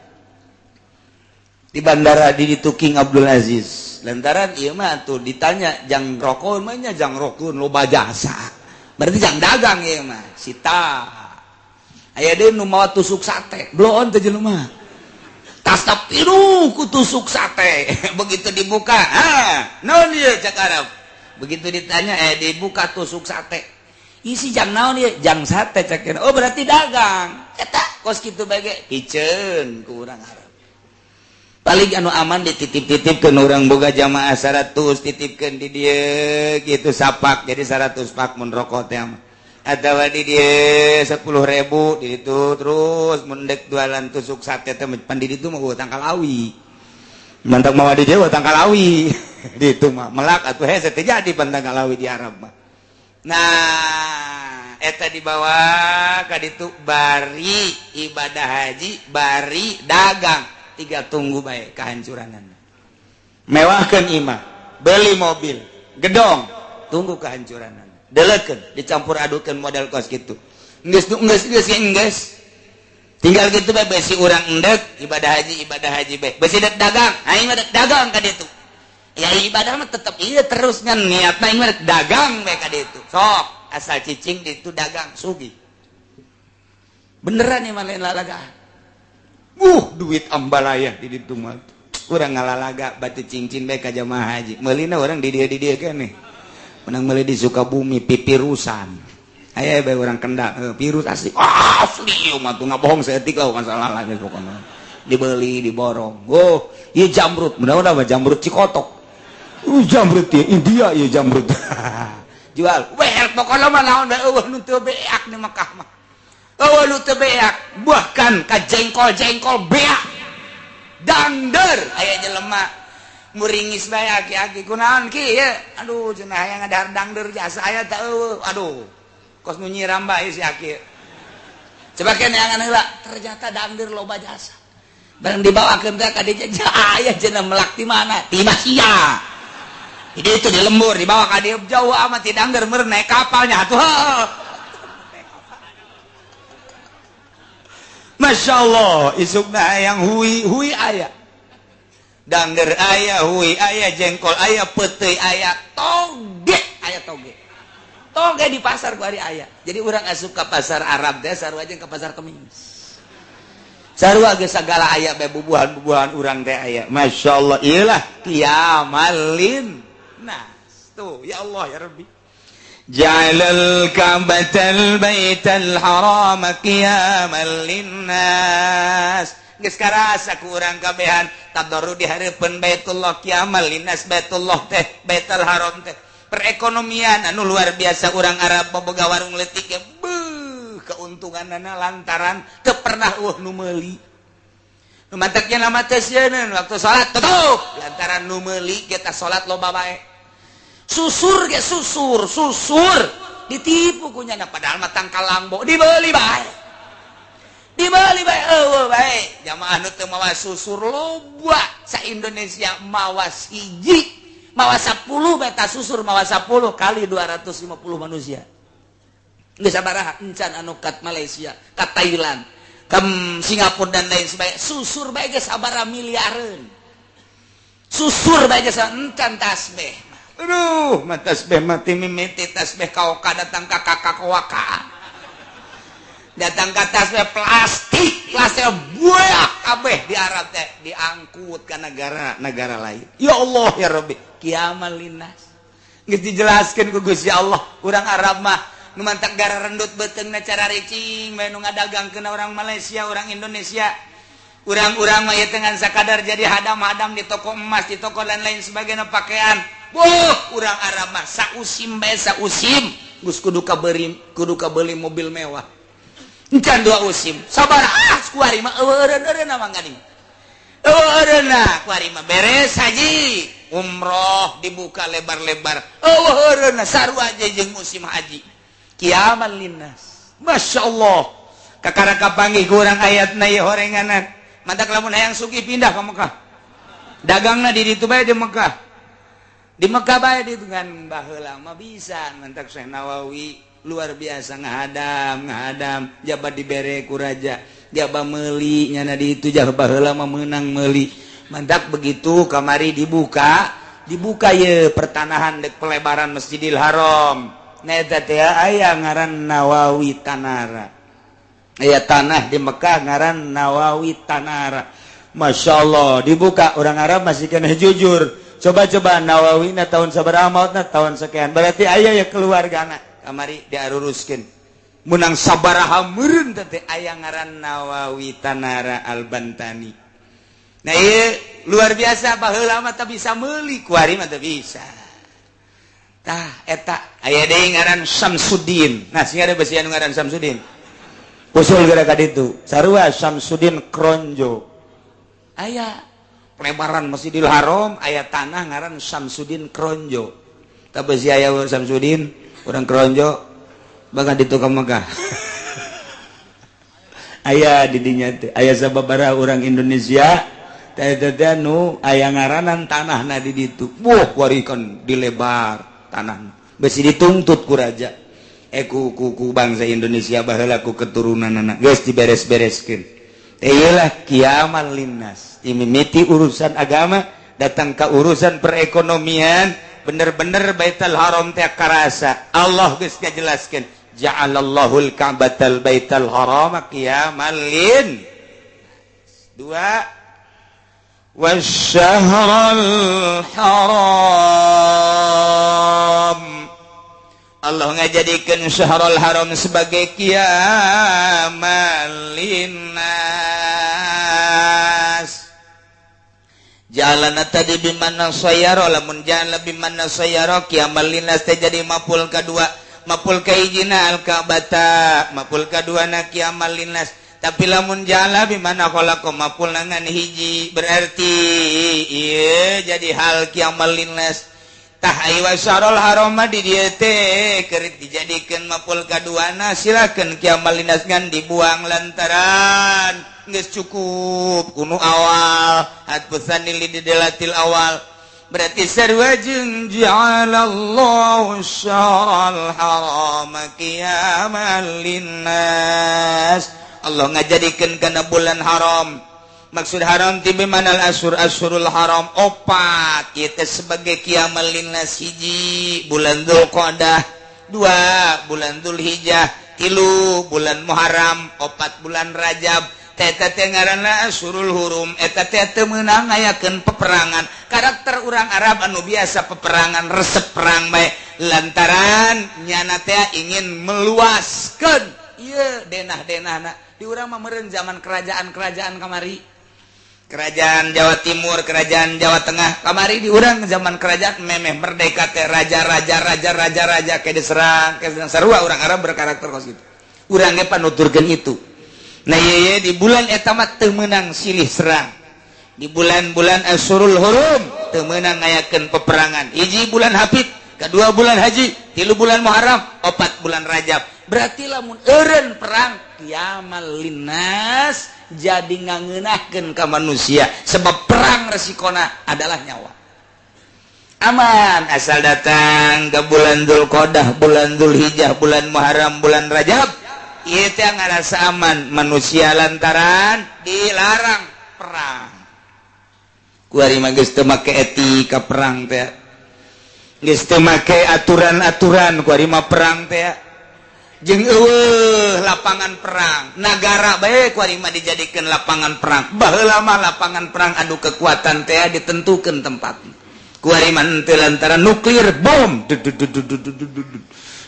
Speaker 1: di bandara di ditu King Abdul Aziz lantaran ieu mah tuh ditanya jang rokok mah nya jang rokok loba jasa berarti jang dagang ieu mah sita aya deui nu mawa tusuk sate bloon teh jelema tas piru ku tusuk sate begitu dibuka naon ieu cak Arab begitu ditanya dibuka tusuk sate isi jang naon ieu jang sate cek oh berarti dagang eta kos kitu bage hiceun ku urang Arab paling anu aman dititip-titipkeun urang boga jamaah 100 titipkeun di dieu kitu sapak jadi 100 pak mun rokok teh Atawa di dia 10.000 di itu terus mendek jualan tusuk sate teh pan di itu mah utang kalawi. Mantap mawa di Jawa utang kalawi. Di itu mah melak atuh hese teh jadi pantang kalawi di Arab mah. Nah, eta dibawa ka ditu bari ibadah haji, bari dagang, 3 tunggu bae kehancuranana. Mewahkeun imah, beli mobil, gedong, tunggu kehancuranana. Delekeun dicampur adukeun modal kos kitu. Enggeus. Tinggal kitu bae besi urang endek ibadah haji bae. Besi dagang, aing mah dagang ka ditu. Ya ibadah mah tetep ieu terus ngan niatna aing mah dagang bae ka ditu. Sok asal cicing ditu dagang sugih. Beneran ieu mah lain lalagaan. Duit ambalaya di ditu mah. Urang ngalalaga batu cincin bae ka jamaah haji. Meulina urang di dieu keneh. Menang meuli di Sukabumi pipirusan. Aya bae urang Kendal, virus asli. Asli mah tuh ngabohong saeutik lah masalah lah pokona. Dibeli, diborong. Ieu jamrut, mudah-mudahan mah jamrut Cikotok. Jamrut ieu India ieu jamrut. Jual. Weh pokona mah naon bae eueuh nu teu beak di Mekah mah. Eueuh nu teu beak, bahkan ka jengkol-jengkol beak. Dangder aya jelema muringis bae aki-aki kunaon ki ya aduh cenah aya ngadahar dangder jasa aya teh aduh kos nu nyiram bae si aki coba kene angan heula ternyata dangder loba jasa bareng dibawakeun teh ka dieu aya cenah melak di mana di Masia di itu di lembur dibawa ka dieu jauh amat ti dangder meureun naik kapalnya atuh Masya Allah isukna hayang hui aya dangder aya, hui aya, jengkol aya, peteuy aya, toge aya toge. Toge di pasar ku ari aya. Jadi urang asup ka pasar Arab teh sarua jeung ka pasar Kemis. Sarua ge sagala aya bae bubuhan-bubuhan urang teh aya. Masyaallah ieulah qiyamalin nas. Tuh ya Allah ya Rabbi. Ja'alal Ka'batal Baital Haram qiyamal linnas. Geus karasa ku urang kabehan tadarru di hareupeun Baitullah kiamal linnas Baitullah teh Baitul Haram teh perekonomian anu luar biasa urang Arab boboga warung leutik ge keuntunganna lantaran teu pernah nu meuli nu manteknya nama teh sieun waktu salat tutup lantaran nu meuli kita salat loba bae susur ge susur ditipu ku nya padahal mah tangkal lambo dibeli bae dibeli bae eueuh bae jamaah nu teu mawa susur loba sa Indonesia mawa hiji mawa 10 beta susur mawa 10 kali 250 manusia geus sabaraha encan anu kat Malaysia ka Thailand ka Singapura dan lain sebagainya susur bae geus sabaraha miliareun susur bae geus encan tasbih aduh mah tasbih mati mimiti tasbih kaoka datang ka kakak waka datang ke tasbih plastik buaya kabeh di Arab teh diangkut ke negara lain ya Allah ya Rabbi kiamal linnas geus dijelaskeun ku Gusti Allah urang Arab mah nu mantak gara rendut beuteungna cara ricing bae nu ngadagangkeun orang Malaysia orang Indonesia urang-urang mah ieu dengan sakadar jadi hadam-hadam di toko emas di toko dan lain sebagainya pakaian urang Arab mah sausim bae sausim geus kudu kabeli mobil mewah encan 2 usim sabar kuari mah eueureun mah gading eueureun kuari mah beres haji umroh dibuka lebar-lebar eueureun sarua aja jeung musim haji kiamal linnas masyaallah kakara kapanggih ku urang ayatna ieu horenganan mantak lamun hayang sugih pindah ka Mekah dagangna di ditu bae di Mekah bae di dengan baheula mah bisa mantak Syekh Nawawi luar biasa ngahadam jabat dibere ku raja jaba meuli nyana di itu jaba baheula mah meunang meuli mantak begitu kamari dibuka ye pertanahan dek pelebaran Masjidil Haram nah eta teh aya ngaran Nawawi Tanara aya tanah di Mekah ngaran Nawawi Tanara masyaallah dibuka orang Arab masih kena jujur coba Nawawina tahun sabaraha mautna tahun sekian berarti aya ya keluargana kamari diaruruskeun munang sabaraha meureun teh aya ngaran Nawawi Tanara Al-Bantani nah ieu luar biasa baheula mah teu bisa meuli kuari mah teu bisa tah eta aya deui ngaran Samsudin. Nah sing ada besi anu ngaran Samsudin usul gara ka ditu sarua Samsudin Kronjo. Aya pelebaran Masjidil Haram aya tanah ngaran Samsudin Kronjo. Tapi si aya Samsudin urang Kronjo bakal ditu ka Mekah. Aya di dinya teh aya sababaraha urang Indonesia teh nu aya ngaranan tanahna di ditu. Wah warikeun dilebar tanahna. Besi dituntut ku raja. Ku bangsa Indonesia baheula ku keturunanna geus diberes-bereskeun. Teh ieulah kiamal linnas. Mimiti urusan agama datang ke urusan perekonomian bener-bener Baitul Haram teh karasa. Allah geus ngajelaskeun ja'alallahul ka'batal baital haram qiyamal lin. 2 wasyahrul haram. Allah ngajadikeun syahrul haram sebagai qiyamal linnas. Jalana tadi bimana sayara lamun jalan bimana sayara qiyamal linnas teh jadi maful kedua. Maful kaijina al-ka'bata maful kaduana qiyamal linnas. Tapi lamun jala bimana khalaqa maful nangan hiji berarti ieu jadi hal qiyamal linnas. Tah ai wasarul haram di dieu teh keur dijadikeun maful kaduana silakeun qiyamal linnas ngan dibuang lantaran geus cukup kuno awal hatfusan lidalatil awal. Berarti sarua jeung ja'alallahu syahrul haram qiyamal linnas. Allah ngajadikeun kana bulan haram. Maksud haram ti bimanal asyurul haram opat ieu teh sebagai qiyamal linnas. Hiji bulan Dzulqa'dah, 2 bulan Dzulhijjah, 3 bulan Muharram, 4 bulan Rajab. Eta teh ngaranna asyurul hurum. Eta teh teu meunang ngayakeun peperangan. Karakter urang Arab anu biasa peperangan resep perang bae lantaran nyana teh ingin meluaskeun ieu denah-denahna. Di urang mah meureun zaman kerajaan-kerajaan kamari. Kerajaan Jawa Timur, kerajaan Jawa Tengah kamari di urang zaman kerajaan memeh merdeka teh raja ke diserang ke sarua urang Arab berkarakter kos kitu. Urang ge panuturkeun itu. Nah iya di bulan eta mah teu meunang silih serang. Di bulan-bulan asyurul hurum teu meunang ngayakeun peperangan. Hiji bulan Hafid, kedua bulan Haji, 3 bulan Muharram, 4 bulan Rajab. Berarti lamun eureun perang qiyamal linnas jadi ngangeunahkeun ka manusia sebab perang resikona adalah nyawa. Aman asal datang ke bulan Dzulqa'dah, bulan Dzulhijjah, bulan Muharram, bulan Rajab. Ieu teh ngarasa aman manusia lantaran dilarang perang. Kuari mah geus teu make etika perang teh. Geus teu make aturan-aturan kuari mah perang teh. Jeung eueuh lapangan perang. Nagara bae kuari mah dijadikeun lapangan perang. Baheula mah lapangan perang anu kekuatan teh ditentukeun tempatna. Kuari mah teu lantaran nuklir bom.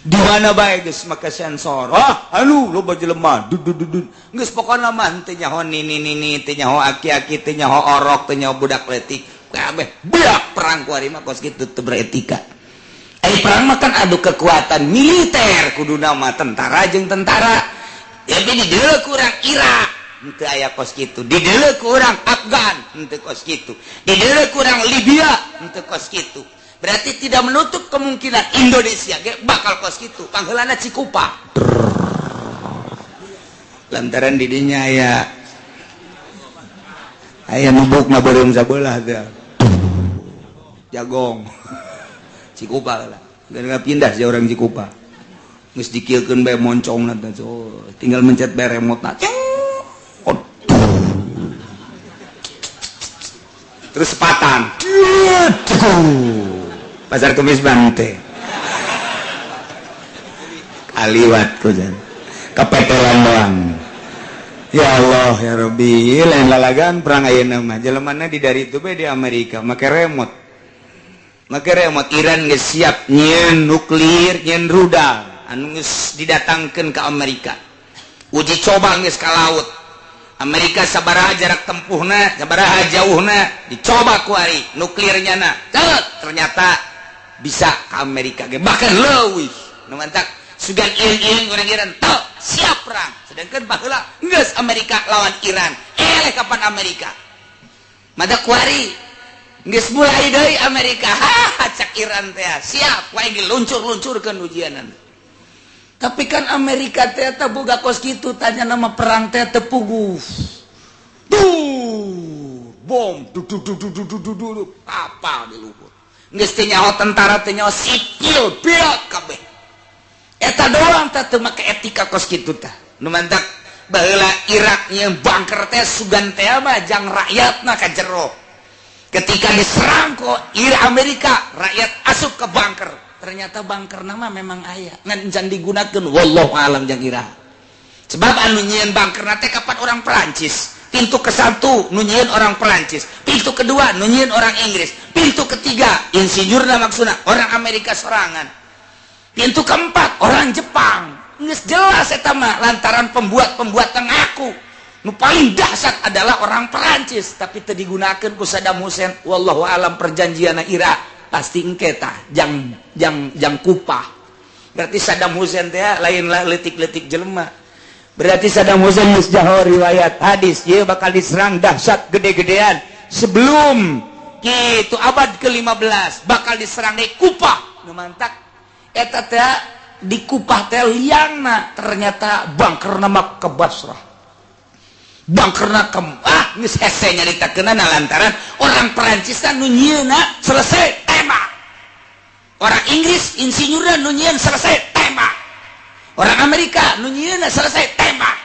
Speaker 1: Di mana bae geus make sensor. Anu loba jelema. Geus pokona mah teu nyaho nini teu nyaho aki-aki teu nyaho orok teu nyaho budak leutik. Kabeh beak perang kuari mah kos kitu teu beretika. Perang mah kan adu kekuatan militer kuduna mah tentara jeung tentara. Tapi di dieu kurang Irak henteu aya kos kitu. Di dieu kurang Afgan henteu kos kitu. Di dieu kurang Libya henteu kos kitu. Berarti tidak menutup kemungkinan Indonesia bakal kos gitu. Pangheulana Cikupa. Lantaran di dinya aya nubukna beureum sabelah teh. Jagong. Cikupa lah. Gara pindah si orang Cikupa. Geus dikieukeun bae moncongna teh. Tinggal mencet bae remote-na. Terus sepatan. Pasar Kemis Bante kaliwat kujan kepetelan doang. Ya Allah ya Rabbi lain lalagan perang ayeuna mah jelemana di dari itu be di Amerika make remote Iran geus siap nyieun nuklir nyieun rudal anu geus didatangkeun ka Amerika uji coba geus ka laut Amerika sabaraha jarak tempuhna sabaraha jauhna dicoba ku ari nuklirnya na ternyata bisa ke Amerika ge bahkan leuwih nu mantak sugan ieu urang Iran teu siap perang sedangkan baheula geus Amerika lawan Iran eleh kapan Amerika mata kuari geus mulai deui Amerika cak Iran teh siap wae diluncur-luncurkeun ujianan tapi kan Amerika teh boga kos kitu tanya nama perang teh teu puguh bom kapal di luhur geus teh nyaho tentara teh nyaho sipil pilot kabeh eta doang teh teu make etika kos kitu teh nu mantak baheula Irak nyeun bunker teh sugan teh mah jang rakyatna ka jero ketika diserang ku Amerika rakyat asup ke bunker ternyata bunker nama memang aya ngan jan digunakeun wallahu alam jang ira sebab anu nyieun bunker teh kapan orang Perancis pintu ke satu nunyiin orang Perancis pintu kedua nunyiin orang Inggris pintu ketiga insinyurna maksudna orang Amerika sorangan pintu keempat orang Jepang geus jelas eta mah lantaran pembuat ngaku nu paling dahsyat adalah orang Perancis tapi teu digunakeun ku Saddam Hussein wallahu alam perjanjianna Irak pasti engke tah jang kupah berarti Saddam Hussein teh lain leutik-leutik jelema berarti Saddam Hussein musjahor riwayat hadis dia bakal diserang dahsyat gede-gedean sebelum gitu abad ke-15 bakal diserang di kupah nu mantak eta teh di kupah teh liangna ternyata bunker nama ke Basrah bunkerna ke geus hese nyaritakeunna lantaran orang Perancis nu nyieunna selesai tembak orang Inggris insinyurna nu nyieun selesai tembak orang Amerika nu nyieunna selesai tembak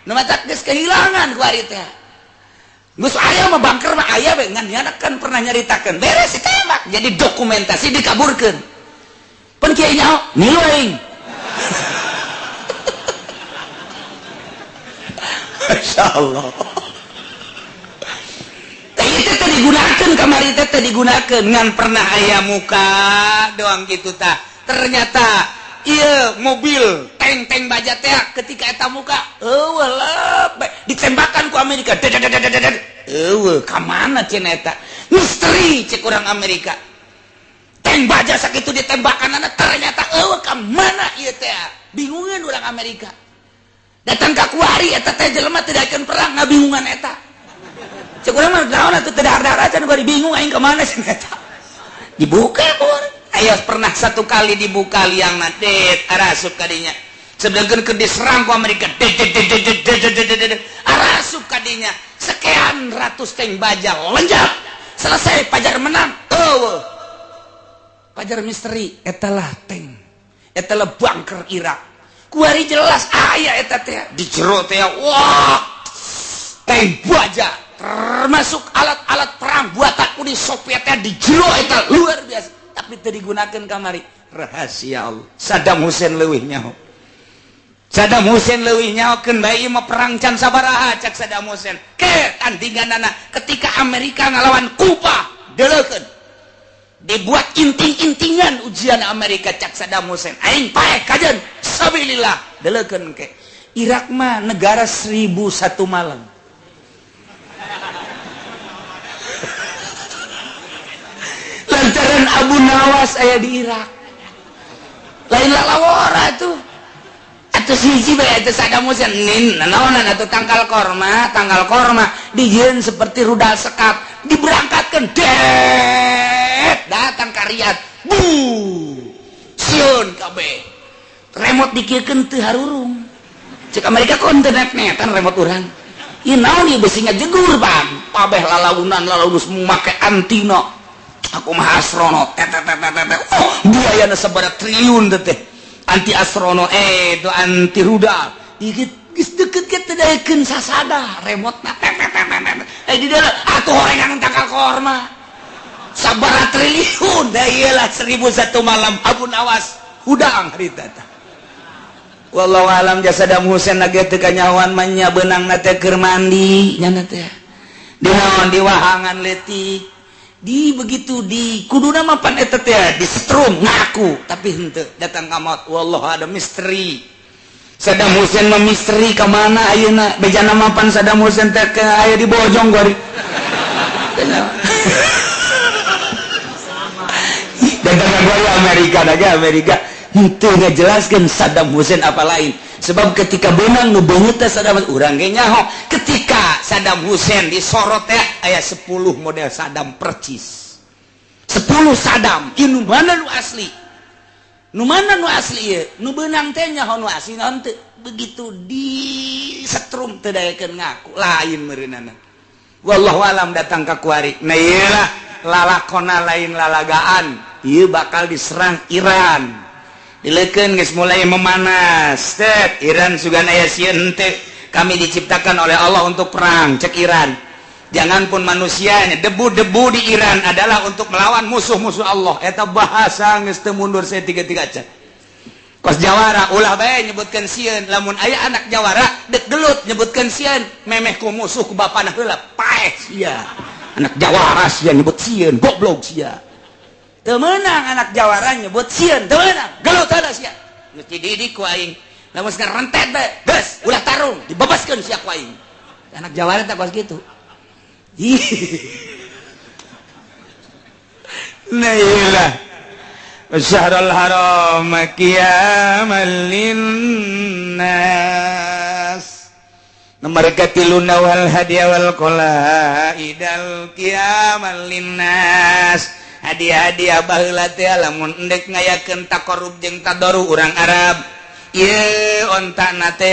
Speaker 1: nu matak geus kehilangan ku ari teh geus aya mah bunker mah aya we ngan nya kan pernah nyaritakeun beres si tembak jadi dokumentasi dikaburkeun pun kieu nyaho ngilu aing masyaallah teh itu teh digunakeun kamari teh digunakeun ngan pernah aya muka doang gitu tah ternyata iya mobil tank baja teh ketika eta muka eueuh ditembakkan ku Amerika eueuh ka mana cenah eta misteri cek urang Amerika tank baja sakitu ditembakanana ternyata eueuh ka mana ieu teh bingungan urang Amerika datang ka kuari eta teh jelema teu daekeun perang ngabingungan eta cek urang mah naon atuh teu dar-dar acan kuari bingung aing ka mana cenah eta dibuka kuari aya pernah satu kali dibuka liang nadet arasup kadinya sedangkan ke diserang ku Amerika arasup kadinya sekian ratus tank baja lenjap selesai pajar menang pajar misteri etalah tank etalah bunker Irak kuari jelas aya eta teh di jero teh wah tank baja termasuk alat-alat perang buatan Uni Soviet teh di jero eta luar biasa tapi teu digunakeun kamari rahasia Allah Saddam Hussein leuwih nyaho Saddam Hussein leuwih nyahokeun bae ieu mah perang can sabaraha cak Saddam Hussein ke tandinganana ketika Amerika ngalawan Kuba deuleukeun dibuat inting-intingan ujian Amerika cak Saddam Hussein aing pae kajen sabilillah deuleukeun ke Irak mah negara 1001 malam lantaran Abu Nawas aya di Irak lain lalawara tuh atuh siji bae atuh Saddam Hussein nin naonan atuh tangkal korma dijieun seperti rudal sekap diberangkatkeun datang ka Riyadh sieun kabeh remote dikiekeun teu harurung cek Amerika kon teu net-netan remote urang ieu naon ieu beusinga jegur bang pabeh lalaunan make antino aku mah astronot biayana sabaraha triliun teh anti astronot do anti rudal geus deukeut ke teu daekeun sasada remotna di dalam atuh horengan tangkal korma sabaraha triliun da ieu lah 1001 malam Abu Nawas hudang harita tah wallahu alam jasa Saddam Hussein lagi teu kanyahoan mah nya beunangna teh keur mandi nya teh di wahangan leutik di begitu di kuduna mapan eta teh di setrum ngaku tapi henteu datang ka maut wallahu ada misteri Saddam Hussein mah misteri ka mana ayeuna bejana mapan Saddam Hussein teh aya di Bojong gori Amerika itu ngejelaskan Saddam Hussein apa lain sebab ketika benang nu beungeut Saddam urang ge nyaho ketika Saddam Hussein disorot aya 10 model Saddam percis 10 Saddam inu mana nu asli ya nu benang teh nyaho nu asli naon teu begitu di setrum teu daekeun ngaku lain meureunana wallahu alam datang ka kuari nah ieu lah lalakona lain lalagaan ieu bakal diserang Iran dileukeun geus mulai memanas teh Iran sugan aya sieun teh kami diciptakan oleh Allah untuk perang cek Iran jangan pun manusianya debu-debu di Iran adalah untuk melawan musuh-musuh Allah eta bahasa geus teu mundur saeutik-eutik aca kos jawara ulah bae nyebutkeun sieun lamun aya anak jawara dek gelut nyebutkeun sieun memeh ku musuh ku bapana heula paeh sia anak jawara sia nyebut sieun goblok sia teu meunang anak jawara nyebut sieun teu meunang gelut ada sia geus dididik ku aing lamun geus rentet bae geus ulah tarung dibebaskeun sia ku aing anak jawara teh kos kitu nah iyalah Syahrul haram qiyamal linnas nomor katiluna wal hadiah wal qalaidal qiyamal linnas hadiah-hadiah baheula teh lamun endek ngayakeun taqarrub jeung tadarru urang Arab ieu ontana teh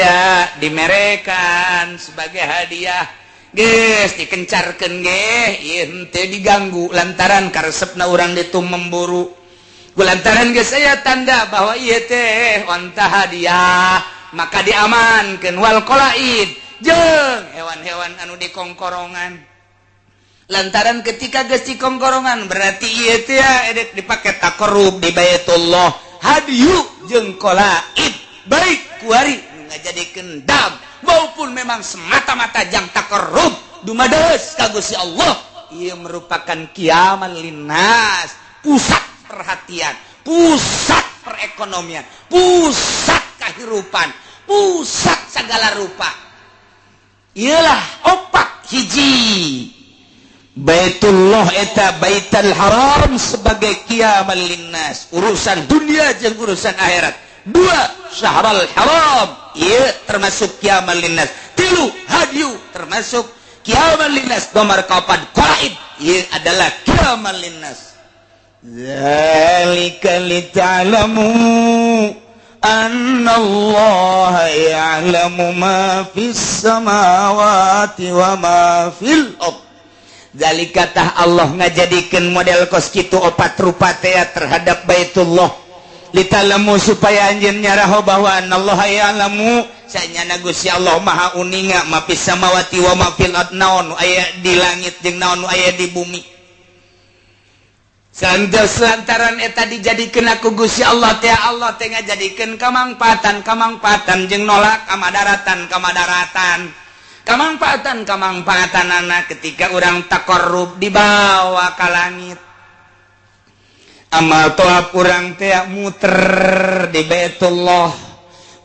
Speaker 1: dimerekan sebagai hadiah geus dikencarkeun ge ieu teu diganggu lantaran karesepna urang ditu memburu lantaran geus aya tanda bahwa ieu teh onta hadiah maka diamankeun wal qalaid jeung hewan-hewan anu di kongkorongan lantaran ketika geus di kongkorongan berarti ieu teh edek dipake taqarrub di Baitullah hadiyu jeung qalaid baik kuari nu ngajadikeun dam maupun memang semata-mata jang taqarrub dumados ka Gusti Allah ieu merupakan qiyamal linnas pusat perhatian, pusat perekonomian, pusat kehidupan, pusat segala rupa. Ialah opat hiji Baitullah eta Baitul Haram sebagai qiyamal linnas, urusan dunia jeung urusan akhirat. 2 Syahrul Haram, ieu termasuk qiyamal linnas. 3 hadiyu termasuk qiyamal linnas. Nomor 4 qalaid, ieu adalah qiyamal linnas. Dzalika lita'lamu annallaha ya'lamu ma fis samawati wa ma fil ardh. Dzalika tah Allah ngajadikeun model kos kitu opat rupa teh terhadap Baitullah lita'lamu supaya anjeun nyaraho bahwa annallaha ya'lamu sanyana Gusti Allah maha uninga ma fis samawati wa ma fil ardh naon aya di langit jeung naon aya di bumi. Santos lantaran eta dijadikeun aku Gusti Allah teh ngajadikeun kamangpaatan jeung nolak kamangpaatan ketika urang taqarrub dibawa ka langit amal toab urang teh muter di Baitullah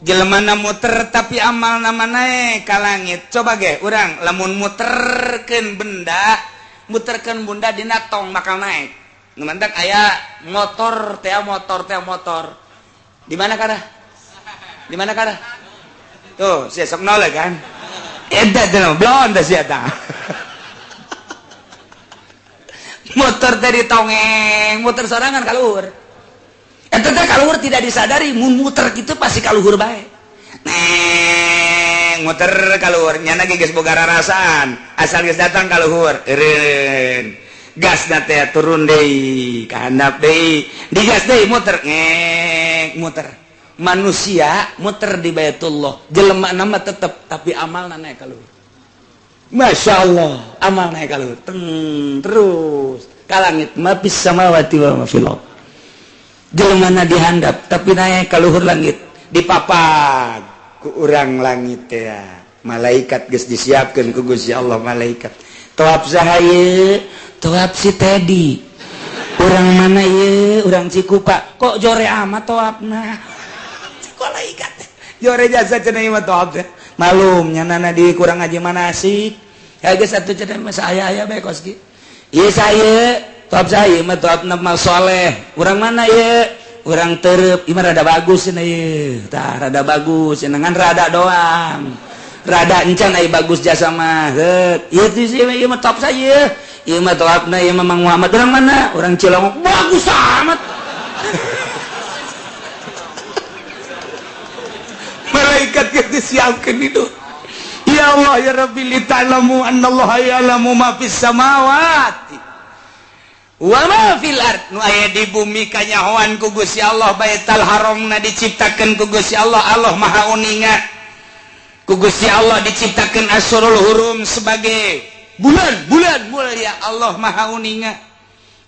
Speaker 1: jelema muter tapi amal nama naik ka langit coba ge urang lamun muterkeun benda dina tong bakal naik ngemantak aya motor di mana kana tuh sia sok noleh kan eta teh blon teh sia tah motor teh ditongeng muter sorangan kaluhur eta teh kaluhur tidak disadari mun muter kitu pasti kaluhur bae neng muter kaluhur nyana ge geus boga rarasan asal geus datang kaluhur eureun gas na teh turun deui ka handap deui digas deui muter muter manusia muter di Baitullah jelema nama tetep tapi amalna naik kaluhur masyaallah amal naik kaluhur terus ka langit ma fis samawati wa ma fil ardh jelema dihandap tapi naik kaluhur langit dipapag ku urang langit teh malaikat geus disiapkeun ku Gusti Allah malaikat toab sahaye toab si Teddy orang mana ye orang Cikupa kok jore amat toabna malaikat jore jasa cenah ieu mah toab teh malum nyanana di kurang ngaji manasik ya geus atuh cenah mah saya aya bae kos ki ieu saye top saya mah top nama soleh urang mana ya urang terep ieu rada bagus cenah ieu tah rada bagus cenah rada doang rada encan ai bagus jasa mah ieu sih ieu mah top saya ieu mah topna ieu mah Mang Muhammad urang mana urang Cilongok bagus amat malaikat geus disiapkeun itu ya Allah ya Rabbi li ta'lamu annallaha ya'lamu ma fis samawati wa ma fil ard nu aya di bumi kanyahoan ku Gusti Allah Baitul Haramna diciptakeun ku Gusti Allah Allah Maha Uninga ku Gusti Allah diciptakeun Asyurul Hurum sebagai bulan mulia Allah Maha Uninga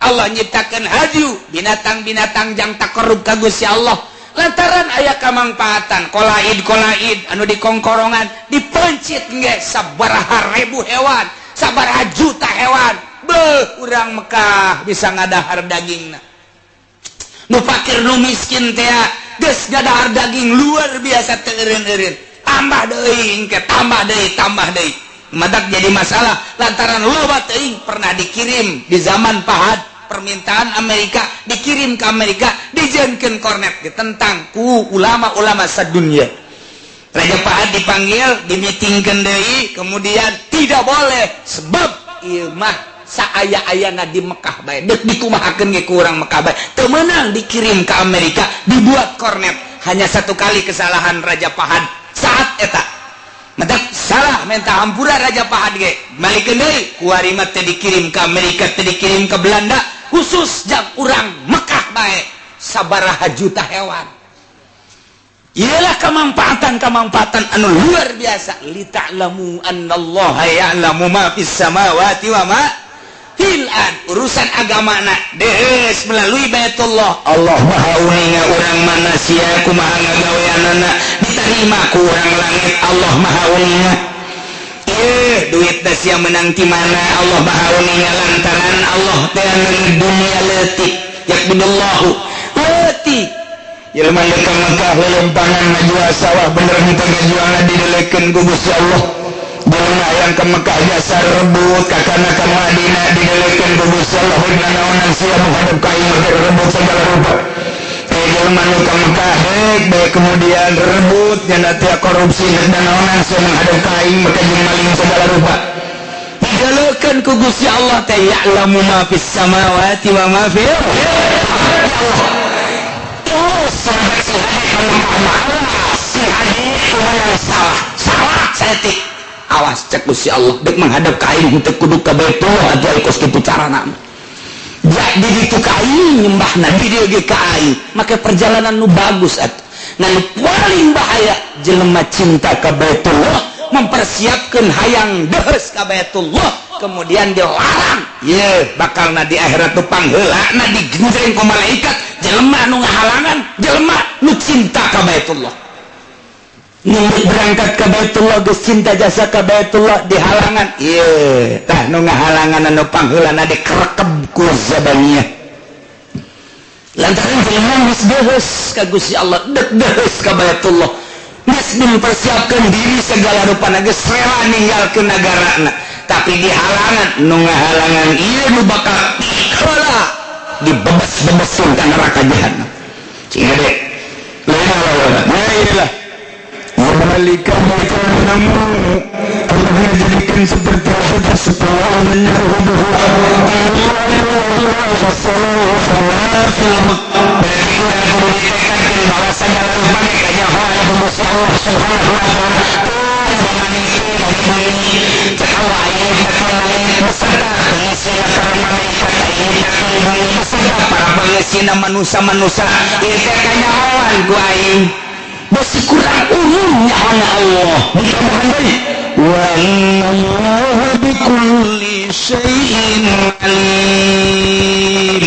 Speaker 1: Allah nyiptakeun haju binatang-binatang jang takarrub ka Gusti Allah lantaran aya kamangpaatan kolaid anu dikongkorongan dipencit ge sabaraha ribu hewan sabaraha juta hewan urang Mekah bisa ngadahar dagingna nu fakir nu miskin teh geus ngadahar daging luar biasa teu eureun-eureun tambah deui madak jadi masalah lantaran loba teuing pernah dikirim di zaman Pahad permintaan Amerika dikirim ke Amerika dijieunkeun kornet ditentang ku ulama-ulama sadunya Raja Pahad dipanggil dimitingkeun deui kemudian tidak boleh sebab ieu mah saaya-ayana di Mekah bae deuk dikumahakeun ge ku urang Mekah bae teu meunang dikirim ke Amerika dibuat kornet hanya satu kali kesalahan Raja Pahad saat eta madak salah minta hampura Raja Pahad ge malikeun deui kuari mah teu dikirim ke Amerika teu dikirim ke Belanda khusus jang urang Mekah bae sabaraha juta hewan ialah kemanfaatan anu luar biasa li ta'lamu annallaha ya'lamu ma fis samawati wa ma fil ard urusan agamana deus melalui Baitullah Allah Maha Uninga urang manusia kumaha ngagaweanana diterima ku urang langit Allah Maha Uninga duit da sia menang ti mana Allah Maha Uninga lantaran Allah teh anu dunia leutik yakbidullahu leutik jelema ka Mekah lelempangan ngajual sawah bener henteu ngajualna didelekeun ku Gusti Allah jelema yang ke Mekah jasa rebut kakana ka Madinah didelekeun ku Gusti Allah heuh naonan sia menghadap ka ieu rebut segala rupa jelema nu ka Mekah baik kemudian rebut nyana teu korupsi dan naonan sia menghadap ka ieu maka jeung maling segala rupa didelekeun ku Gusti Allah teh ya'lamu ma fis samawati wa ma fil salah setik awas cek Gusti Allah dek menghadap ka aing teu kudu ka Baitullah aja ikos kitu carana jadi ditu ka aing nyembahna di dieu ge ka aing make perjalanan nu bagus atuh ngan paling bahaya jelema cinta ka Baitullah mempersiapkeun hayang deus ka Baitullah kemudian dilarang bakalna di akhirat tu pangheulana digenjreng ku malaikat jelema nu ngahalangan jelema nu cinta ka Baitullah nu berangkat ka Baitullah geus cinta jasa ka Baitullah dihalangan tah nu ngahalangan anu pangheulana dikerekeb ku zabaniyah lantaran jelema geus deus ka Gusti Allah deus ka Baitullah geus mempersiapkeun diri segala rupana geus rela ninggalkeun nagarana tapi dihalangan nu ngahalangan ieu nu bakal heula dibebes-bebesun ka neraka jahanam cingade lah Malika namu Allah menjadikan seperti apa separuhnya para manusia itu kanyawan gua aing masih kurang umumnya hanya Allah wa innallaha bikulli syai'in alim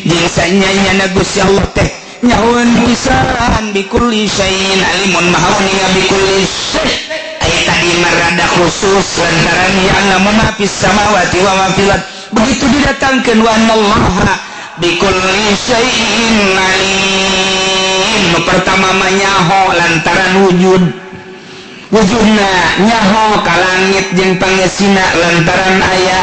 Speaker 1: biasanya nyana Gusti Allah teh nyawan pisan bikulli syai'in alimun maha uninga bikulli syai' aya tadi marada khusus lantaran ya'lamu ma fis samawati wa ma fil ard begitu didatangkeun wa innallaha bikulli syai'in alim pertama nyaho lantaran wujudna nyaho ka langit jeung pangesina lantaran aya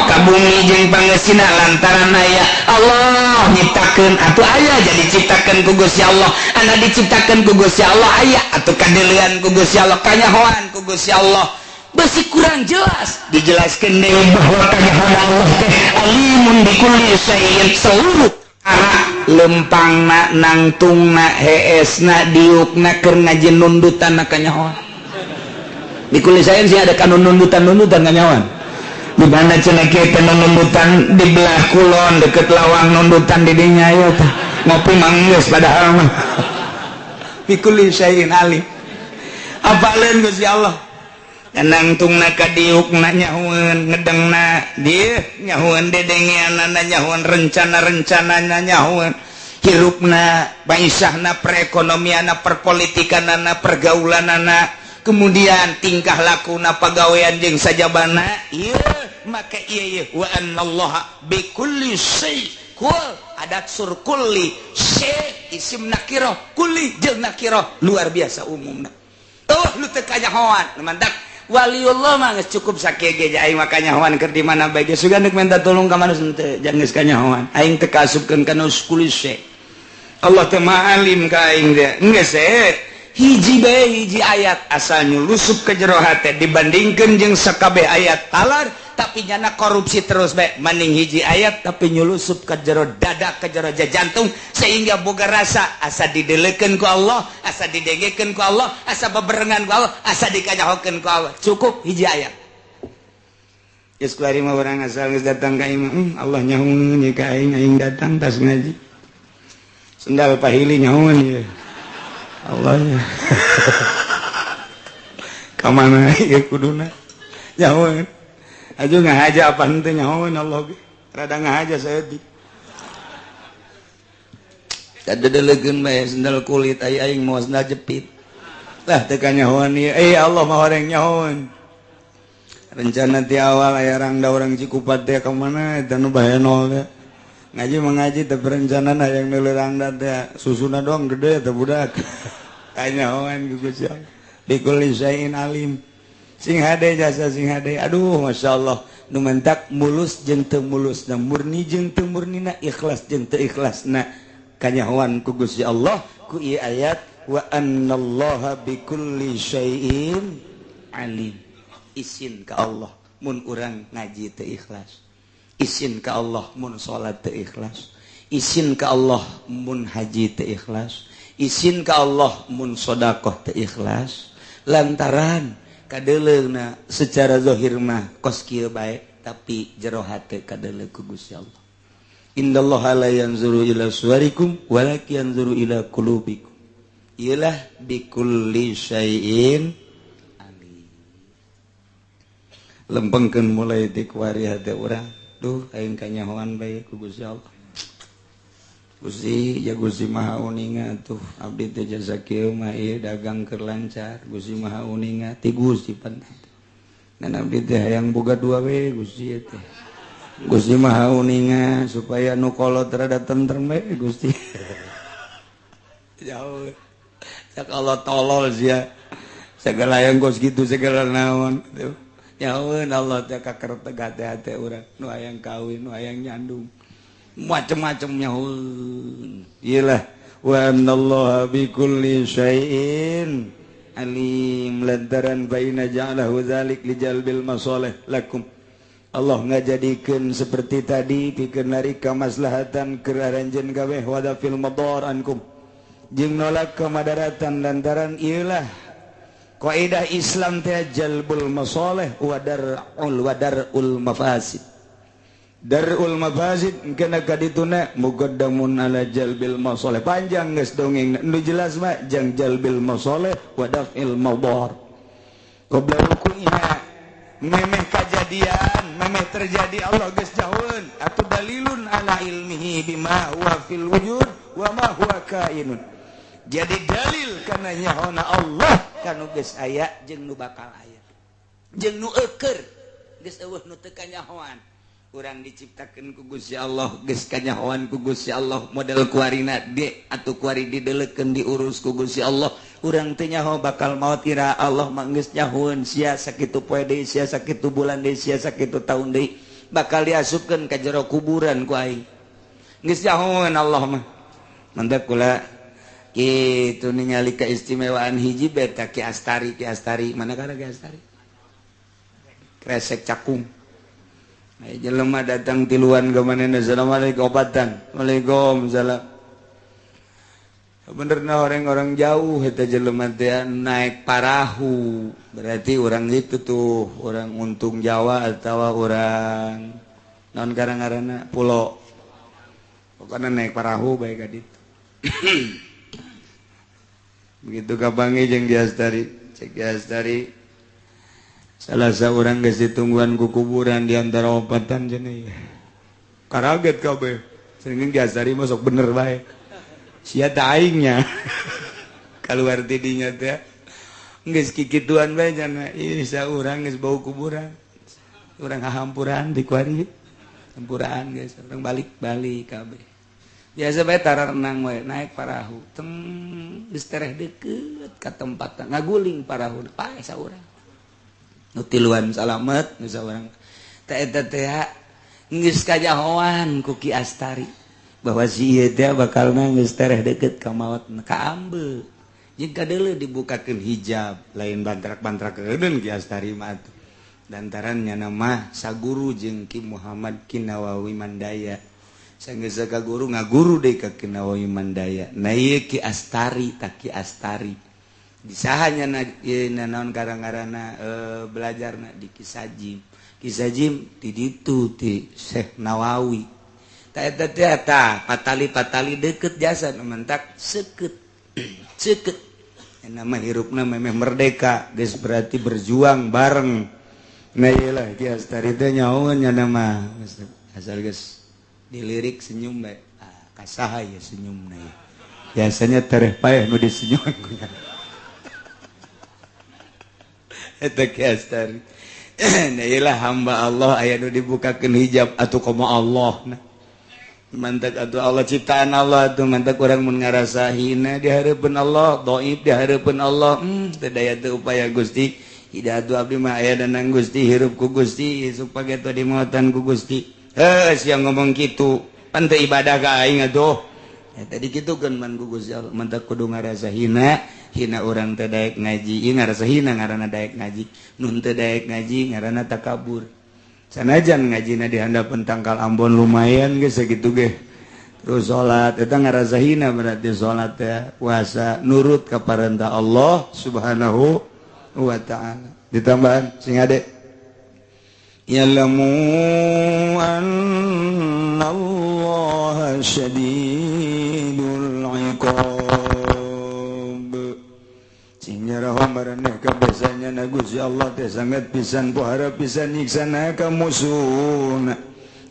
Speaker 1: kabumi jeung pangeusina lantaran aya Allah nyiptakeun atuh aya jadi ciptakeun ku Gusti Allah anu diciptakeun ku Gusti Allah aya atuh kadeulean ku Gusti Allah kanyahoan ku Gusti Allah besi kurang jelas dijelaskeun deui bahwa kanyahoan Allah teh alimun bikulli syai'in seluruh lempangna nangtungna heesna diukna keur ngajin nundutan kanyahoan bikulli syai'in sih ada kanun nundutan kanyahoan di mana cenah kieu teh nundutan di belah kulon deket lawang nundutan di dinya aya teh ngopi manggeus padahal mah bikulli syai'in alim apaleun Gusti Allah nangtungna ka diukna nyahueun ngedengna dieu nyahueun dedengeanna nyahueun rencana-rencanana nyahueun hirupna baisahna perekonomianna perpolitikanana pergaulanana kemudian tingkah lakuna pagawean jeung sajabana ieu maka ieu wa anallaha bikulli syai' kul adat sur kulli syai' isim nakirah kulli jeung nakirah luar biasa umumna lu teu kanyahoan mantak waliullah mah geus cukup sakieu ge aing mah kanyahoan keur di mana bae ge sugan deuk minta tolong ka manusia teu jangan geus kanyahoan aing teu kasupkeun kana kulli syai' Allah teh maha alim ka aing teh geus hiji bae hiji ayat asal nyulusup ke jero hate dibandingkeun jeung sakabeh ayat talar tapi nyana korupsi terus bae maning hiji ayat tapi nyulusup ke jero dada ke jero jantung sehingga boga rasa asa didelekeun ku Allah asa didengekeun ku Allah asa beberengan ku Allah asa dikanyahokeun ku Allah cukup hiji ayat geus kuari mah urang asal geus datang ka imam Allah nyahoeun ye ka aing datang tas ngaji sendal pahili nyahoeun ye Allah ya kamana ya kuduna nyahoeun aju ngahaja apa henteu nyahoeun Allah ge rada ngahaja saya di kadedelegeun bae sendal kulit aing moal sendal jepit lah teu kanyahoan ieu Allah mah horeng nyahoeun rencana ti awal aya rangda urang Cikupat teh ka mana eta nu bahenol teh ngaji mengaji teh berencanana yang neuleureang teh susuna doang gede teh budak kanyahoan ku Gusti Allah bikulli syai'in alim sing hade jasa sing hade aduh masyaallah nu mentak mulus jeung teu mulusna murni jeung teu murnina ikhlas jeung teu ikhlasna kanyahoan ku Gusti Allah ku ieu ayat wa annallaha bikulli syai'in alim isin ka Allah mun urang ngaji teu ikhlas isin ka Allah mun salat teu ikhlas isin ka Allah mun haji teu ikhlas isin ka Allah mun sedekah teu ikhlas lantaran kadeuleuna secara zahir mah kos kieu bae tapi jero hate kadeuleuk ku Gusti Allah innallaha la yanzuru ila suwarikum walakin yanzuru ila qulubikum ialah bikulli syai'in alim lempengkeun mulai ti kuari hate urang duh aing kanyahoan bae ku Gusti Allah Gusti ya Gusti maha uninga tuh abdi teh jasa kieu mah ieu dagang keur lancar Gusti maha uninga ti Gusti pan dan abdi teh hayang boga dua we Gusti teh Gusti maha uninga supaya nu kolot rada tentrem bae Gusti jauh sak Allah tolol sia segala yang gos gitu segala naon tuh nyahoeun Allah teh kaker tega teh hate urang nu hayang kawin nu hayang nyandung macam-macam nyahoeun iyalah wa anallaha bikulli syai'in alim lantaran baina ja'alahu dzalik lijalbil masalih lakum Allah ngajadikeun seperti tadi pikeun narika maslahatan keur aranjeun gaweh wadafil madar ankum jeung nolak kemadaratan lantaran iyalah kaidah Islam teh jalbul masalih wa darul mafasid darul mafasid kana kadituna muqaddamun ala jalbil masalih panjang geus dongeng nu jelas mah jang jalbil masalih wa dafil madar qabla ruku'iha memeh kajadian memeh terjadi Allah geus jauheun atuh dalilun ala ilmihi bima huwa fil wujud wa ma huwa kainun jadi dalil kana nyahoana Allah kanu geus aya jeung nu bakal aya jeung nu eukeur geus eueuh nu teu kanyahoan urang diciptakeun ku Gusti Allah geus kanyahoan ku Gusti Allah model kuarina de atuh kuari didelekeun diurus ku Gusti Allah urang teu nyaho bakal maot ira Allah mah geus nyahoeun sia sakitu poe deui sia sakitu bulan deui sia sakitu taun deui bakal diasupkeun ka jero kuburan ku aing geus jahoan Allah mah mantep kula kitu ningali keistimewaan hiji beta Ki Astari mana kana Ki Astari kresek cakung jelema datang tiluan ke manehna assalamualaikum obatan waalaikum salam benerna orang-orang jauh eta jelema teh naik parahu berarti orang itu tuh orang untung Jawa atau orang naon ngaranna pulau pokoknya naik parahu bae ka ditu begitu kabangi jeung Ki Astari cek Ki Astari salah seorang geus ditungguan ku kuburan di antara opatan cenah karaget kabeh sering Ki Astari mah sok bener bae sia teh aingnya kaluar ti dinya teh geus kikituan bae cenah ieu saurang geus bau kuburan urang hahampuran di kuari hampuraan geus urang balik-balik kabeh biasa bae tara renang we naik parahu teng geus tereh deukeut ka tempatna ngaguling parahu pae saurang nu tiluan salamet nu saurang teh eta teh geus kajahoan ku Ki Astari bahwa si ieu teh bakalna geus tereh deukeut ka maot ka ambe jeung kadeuleu dibukakeun hijab lain bantrak-bantrakeun Ki Astari mah dantaran nyana mah saguru jeung Ki Muhammad Ki Nawawi Mandaya sanggeus ka guru ngaguru deui ka Ki Nawawi Mandaya na ieu Ki Astari tak Ki Astari di sahanya naon karang-karana belajarna di Kisajim di ditu ti Syekh Nawawi ta eta teh patali deukeut jasa mentak seukeut ceukeut nama hirupna memeh merdeka geus berarti berjuang bareng nah ieu lah Ki Astari teh nyahoan nya mah asal geus dilirik senyum bae kasaha ya senyumna ya biasanya tereh paeh nu disenyuman ku nya eta Ki Astari nah iyalah hamba Allah aya nu dibukakeun hijab atuh komo Allah nah mantak atuh Allah ciptaan Allah atuh mantak urang mun ngarasa hina di hareupeun Allah dhaif di hareupeun Allah teu daya teu upaya Gusti hidayah abdi mah aya danang Gusti hirup ku Gusti supaya teu dimotan ku Gusti siang ngomong kitu pan teu ibadah ka aing atuh tadi kitukeun man ku Gusti Allah mantak kudu ngarasa hina urang teu daek ngaji ieu ngarasa hina ngaranna daek ngaji nun teu daek ngaji ngaranna takabur sanajan ngajina di handapeun tangkal Ambon lumayan geus sakitu ge terus salat eta ngarasa hina berarti salat teh puasa nurut ka parentah Allah Subhanahu wa taala ditambahan sing ade ya'lamu annallaha syadidul iqab sing nyarah maraneh ka besanya na Gusti Allah teh sangat pisan pohara pisan nyiksana ka musuhna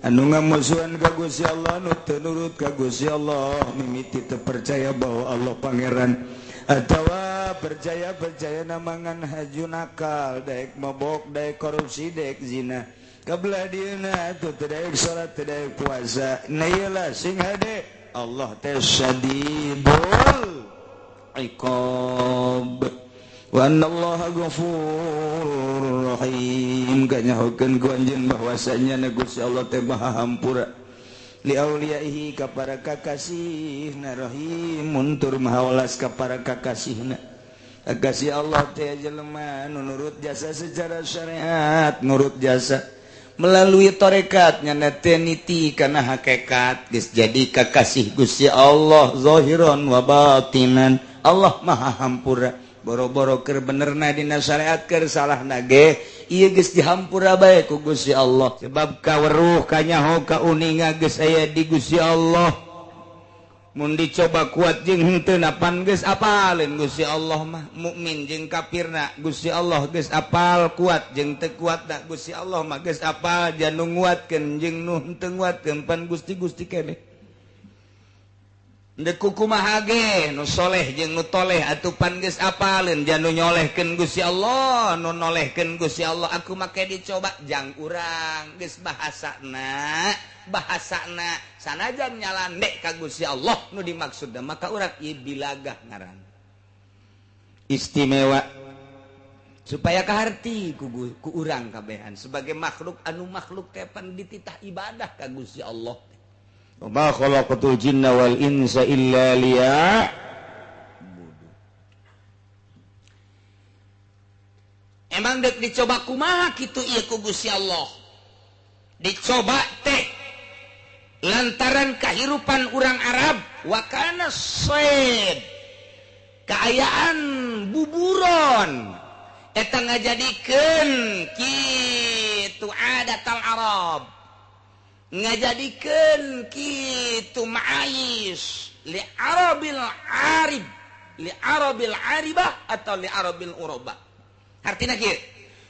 Speaker 1: anu ngamusuhan ka Gusti Allah nu teu nurut ka Gusti Allah mimiti teu percaya bahwa Allah pangeran atawa percaya namangan haju nakal daek mabok daek korupsi daek zina kabelah dieuna atuh teu daek salat teu daek puasa na ieu lah sing hade Allah teh syadidul iqab wa annallaha ghafurur rahim kanyahokeun ku anjeun bahwasanya na Gusti Allah teh maha hampura li auliyaihi ka para kakasihna rahim muntur maha welas ka para kakasihna kakasih Allah teh jelema nu nurut jasa secara syariat nurut jasa melalui tarekat nyana teh niti kana hakikat geus jadi kakasih Gusti Allah zahiran wa batinan Allah maha hampura boro-boro keur benerna dina syariat keur salahna ge ieu geus dihampura bae ku Gusti Allah sebab kaweruh kanyaho kauninga geus aya di Gusti Allah mun dicoba kuat jeung henteu napan geus apaleun Gusti Allah mah mukmin jeung kafirna Gusti Allah geus apal kuat jeung teu kuatna Gusti Allah mah geus apal janu nguatkeun jeung nu henteu nguatkeun pan Gusti keneh ndek kumaha ge nu soleh jeung nu toleh atuh pan geus apaleun janu nyolehkeun Gusti Allah nu nolehkeun Gusti Allah aku make dicoba jang urang geus bahasana sanajan nyalandek ka Gusti Allah nu dimaksudna maka urang ieu bilagah ngaran istimewa supaya kaharti ku urang kabehan sebagai makhluk anu makhluk tepan dititah ibadah ka Gusti Allah.
Speaker 2: Wa ma khalaqatul jinna wal insa illa
Speaker 1: emang dek dicoba kumaha kitu ieu ku Gusti Allah. Dicoba teh lantaran kahirupan urang Arab wa kana sayd kaayaan buburon eta ngajadikeun kitu adatal Arab ngajadikeun kitu ma'ayis li arabil arib li arabil aribah atau li arabil uraba artina kieu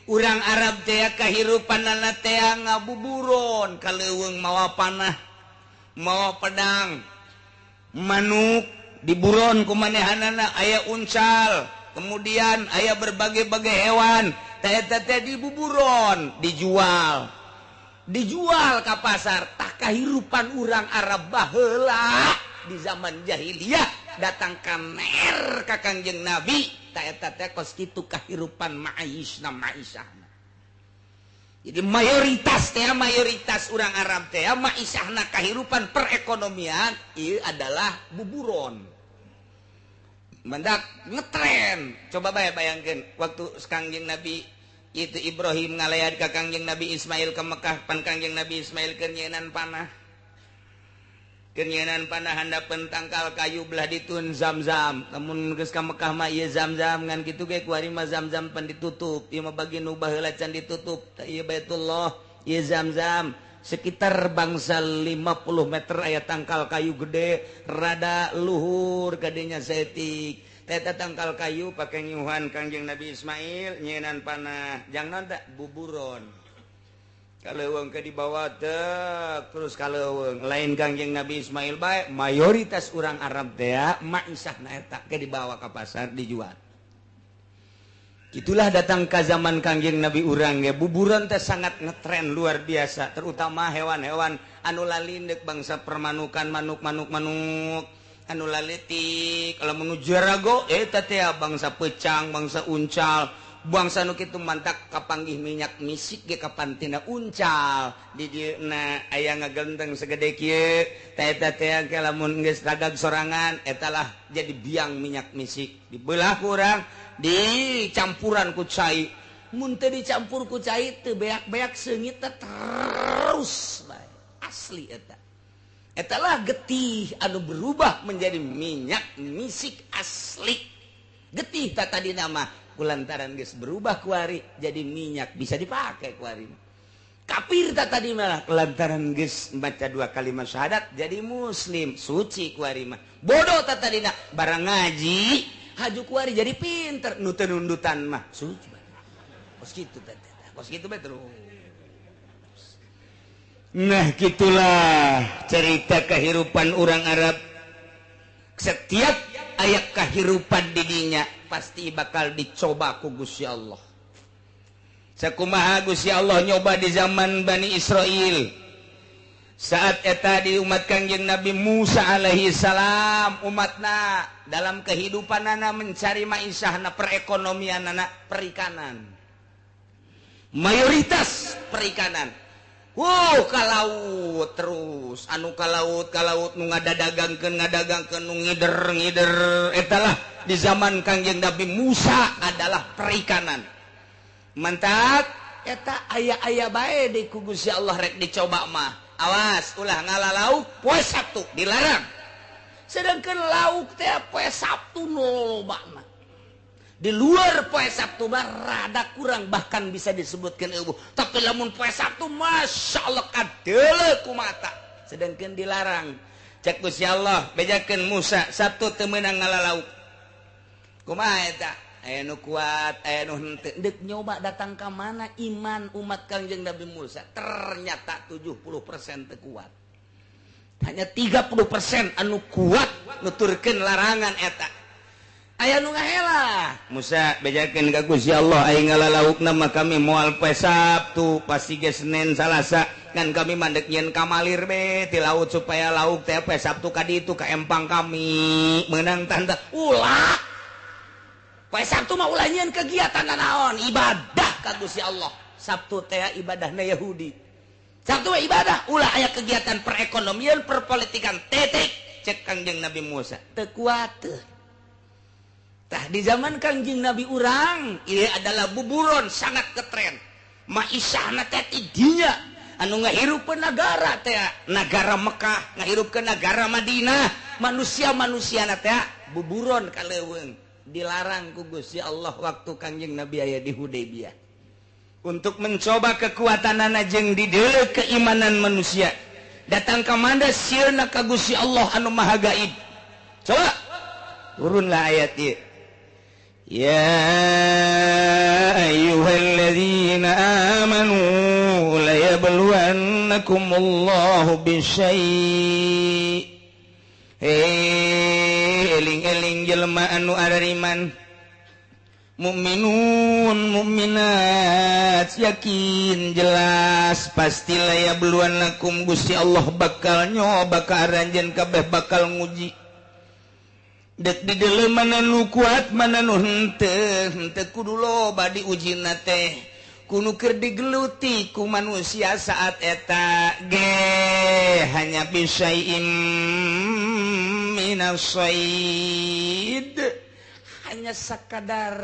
Speaker 1: urang Arab teh kahirupanana teh ngabuburon kaleuweung mawa panah mawa pedang manuk diburon ku manehanana aya uncal kemudian aya berbagai-bagai hewan teh dibuburon dijual ka pasar tah kahirupan urang Arab baheula di zaman jahiliyah datang kaner ka Kangjeng Nabi tah eta teh kos kitu kahirupan ma'isna. Jadi mayoritas urang Arab teh ma'isahna kahirupan perekonomian ieu adalah buburon. Mendak ngetren. Coba bae bayangkeun waktu Kangjeng Nabi itu Ibrahim ngalayat ka Kangjeng Nabi Ismail ke Mekah pan Kangjeng Nabi Ismail keur nyeunan panah. Kenyanan panah handapeun tangkal kayu belah ditun Zamzam. Namun geus ka Mekah mah ieu Zamzam ngan kitu ge kuari mah Zamzam pan ditutup. Ieu mah bagi nu baheula can ditutup. Ieu Baitullah, ieu Zamzam. Sekitar bangsa 50 meter aya tangkal kayu gede rada luhur kadinya setik. Eta tangkal kayu pake nyuhan Kangjeng Nabi Ismail nyeunan panah. Jangna teh buburon. Kaleuweung ke dibawa teh terus kaleuweung lain Kangjeng Nabi Ismail bae mayoritas urang Arab teh ma'isahna eta ke dibawa ka pasar dijual. Itulah datang ke zaman Kangjeng Nabi urang ge buburon teh sangat ngetren luar biasa terutama hewan-hewan anu lalindek bangsa permanukan manuk anu laletik kalau menuju rago eta teh bangsa pecang bangsa uncal bangsa nu kitu mantak kapanggih minyak misik ge kapantina uncal di dieuna aya ngagenteng segede kieu eta teh lamun geus ragag sorangan etalah jadi biang minyak misik dibelah ku urang dicampuran ku cai mun teu dicampur ku cai teu beak-beak seungit terus asli eta etalah getih anu berubah menjadi minyak misik asli getih tadi nama kulantaran geus berubah kuari jadi minyak bisa dipakai kuari kafir tadi mah kulantaran geus baca 2 kalimat syahadat jadi muslim suci kuari mah bodoh tadi barang ngaji haju kuari jadi pinter nu teu nundutan mah suci kos kitu terus nah gitulah cerita kehidupan orang Arab setiap ayat kehidupan didinya pasti bakal dicoba ku Gusti Allah. Sakumaha Gusti Allah nyoba di zaman Bani Israel. Saat eta di umat Kangjeng Nabi Musa alaihi salam umatna dalam kehidupanana mencari maisahna perekonomianana perikanan. Mayoritas perikanan. Ka laut terus anu ka laut nu ngadagangkeun nu ngider etalah di zaman Kangjeng Nabi Musa adalah perikanan mantap eta aya bae di ku Gusti Allah rek dicoba mah awas ulah ngalalauk poe Sabtu dilarang sedangkan lauk teh poe Sabtu lobana di luar poe Sabtu mah rada kurang bahkan bisa disebutkan eueuh tapi lamun poe Sabtu Masya Allah kadeuleu ku mata sedangkan dilarang cek Gusti Allah bejakeun Musa Sabtu teu meunang ngalalauk kumaha eta aya nu kuat aya nu henteu deuk nyoba datang ka mana iman umat Kangjeng Nabi Musa ternyata 70% teu kuat hanya 30% anu kuat nuturkeun larangan eta aya nu ngahela Musa bejakeun ka Gusti Allah aing ngalalaukna mah kami moal poe Sabtu pasti ge Senin Salasa kan kami mandek nyeun kamalir be ti laut supaya lauk teh poe Sabtu ka ditu ka empang kami meunang tanda ulah poe Sabtu mah ulah nyieun kegiatan naon ibadah ka Gusti Allah. Sabtu teh ibadahna Yahudi. Sabtu mah ibadah, ulah aya kegiatan perekonomian, perpolitikan tetek cek Kangjeng Nabi Musa. Teu kuat teu. Tah di zaman Kangjeng Nabi urang, ieu adalah buburon sangat ketren. Maisahna teh dinya anu ngahirupkeun negara teh, negara Mekah, ngahirupkeun negara Madinah, manusia-manusiana teh buburon ka leuweung. Dilarang ku Gusti Allah waktu Kangjeng Nabi aya di Hudaybiyah. Untuk mencoba kekuatanana jeung dideuleu keimanan manusia. Datang ka manda sieuna ka Gusti Allah anu Maha Gaib. Coba turunlah ayat ieu. Ya ayyuhalladzina amanu la yabluwannakumullahu bisyai'. Eling-eling jelema anu arariman, mukminun mukminat, yakin jelas pasti la yabluwannakum Gusti Allah bakal nyoba ka aranjeun kabeh, bakal nguji. Dek di dalam mana nu kuat mana nu henteu kudu loba diujina teh kudu keur digeluti ku manusia saat eta ge hanya bisaim minasaid, hanya sakadar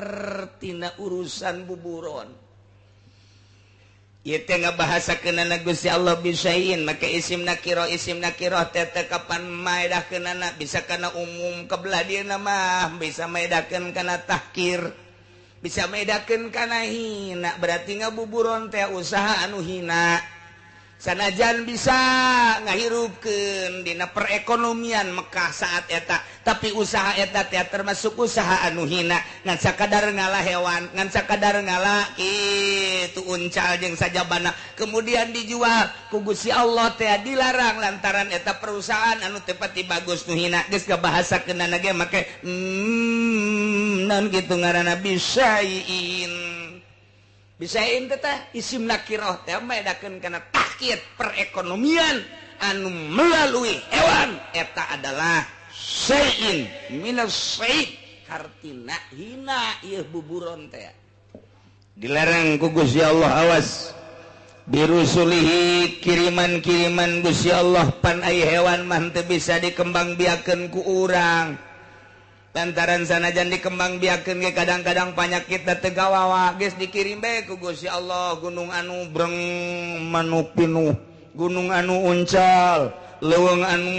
Speaker 1: tina urusan buburon. Ieu teh ngabahasakeunana Gusti Allah bisain, make isim nakiro teh kapan maedahkeunana bisa kana umum kebelah dieuna mah, bisa maedahkeun kana tahkir, bisa maedahkeun kana hina, berarti ngabuburon teh usaha anu hina. Sanajan bisa ngahirupkeun dina perekonomian Mekah saat eta, tapi usaha eta teh termasuk usaha anu hina, ngan sakadar ngalah hewan, ngan sakadar ngalah kitu uncal jeung sajabana, kemudian dijual ku Gusti Allah teh dilarang lantaran eta perusahaan anu teu pati bagus nu hina. Geus kabahasakeunana ge make naon kitu ngaranna bisain. Bisain teh isim nakirah teh maedakeun kana tahkir perekonomian anu melalui hewan, eta adalah syai'in minas syai', kartina hina ieu buburon teh. Dilarang ku Gusti Allah, awas birusulihi, kiriman-kiriman Gusti Allah pan aya hewan mah teu bisa dikembangbiakeun ku urang. Lantaran sanajan dikembangbiakeun ge kadang-kadang panyakit teu gawawa, geus dikirim bae ku Gusti Allah gunung anu breng manu pinuh, gunung anu uncal, leuweung anu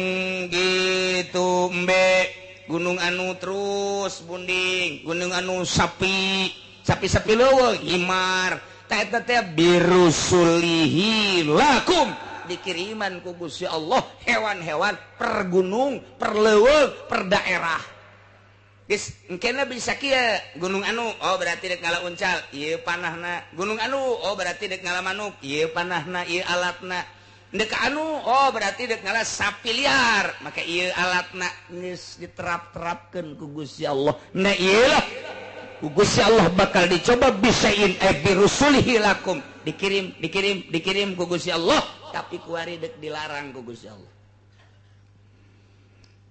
Speaker 1: gitu embe, gunung anu terus bunding, gunung anu sapi leuweung himar. Tah eta teh birusulihi lakum, dikiriman ku Gusti Allah hewan-hewan per gunung, per leuweung, per daerah. Geus engkena bisa kieu gunung anu oh berarti dek ngala uncal, ieu panahna. Gunung anu oh berarti dek ngala manuk, ieu panahna, ieu alatna. Dek anu oh berarti dek ngala sapi liar, maka ieu alatna. Geus diterap-terapkeun ku Gusti Allah. Nah ieu lah ku Gusti Allah bakal dicoba bisain birusulihi lakum, dikirim ku Gusti Allah, tapi kuari dek dilarang ku Gusti Allah.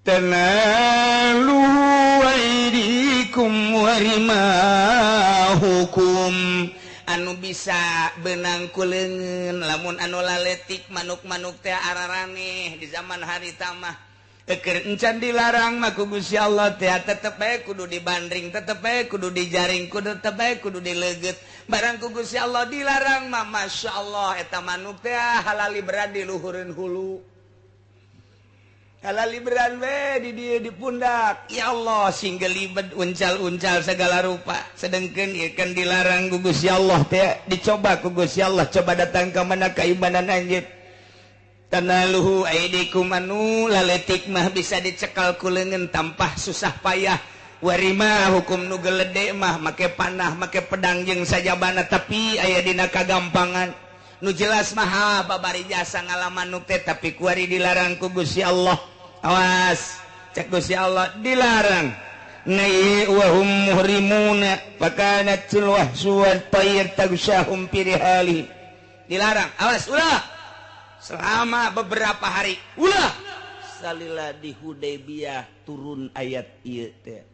Speaker 1: Tanalu aidikum warimahukum, anu bisa benang kuleungeun lamun anu laletik manuk-manuk teh araraneh di zaman harita mah keur encan dilarang mah ku Gusti Allah teh tetep bae kudu dibandring, tetep bae kudu dijaring, tetep bae kudu dileugeut. Barang ku Gusti Allah dilarang mah masyaallah eta manuk teh halal liberan di luhureun hulu. Halal liberan we di dieu di pundak. Ya Allah singgel libet uncal-uncal segala rupa. Sedengkeun ieu kan dilarang ku Gusti Allah teh dicoba ku Gusti Allah, coba datang ka mana keimanan anjeun. Tanaluhu aidikum, anu laletik mah bisa dicekal ku leungeun tanpa susah payah. Warima hukum nu geledek mah make panah, make pedang jeung sajabana, tapi aya dina kagampangan. Nu jelas mah babari jasa ngalaman nu teh, tapi kuari dilarang ku Gusti Allah. Awas cek Gusti Allah dilarang. Nai wa hum muhrimuna fakanat wahsu wat tayr tagsyahum pirihali. Dilarang. Awas ulah selama beberapa hari ulah salila di Hudaybiyah turun ayat ieu teh.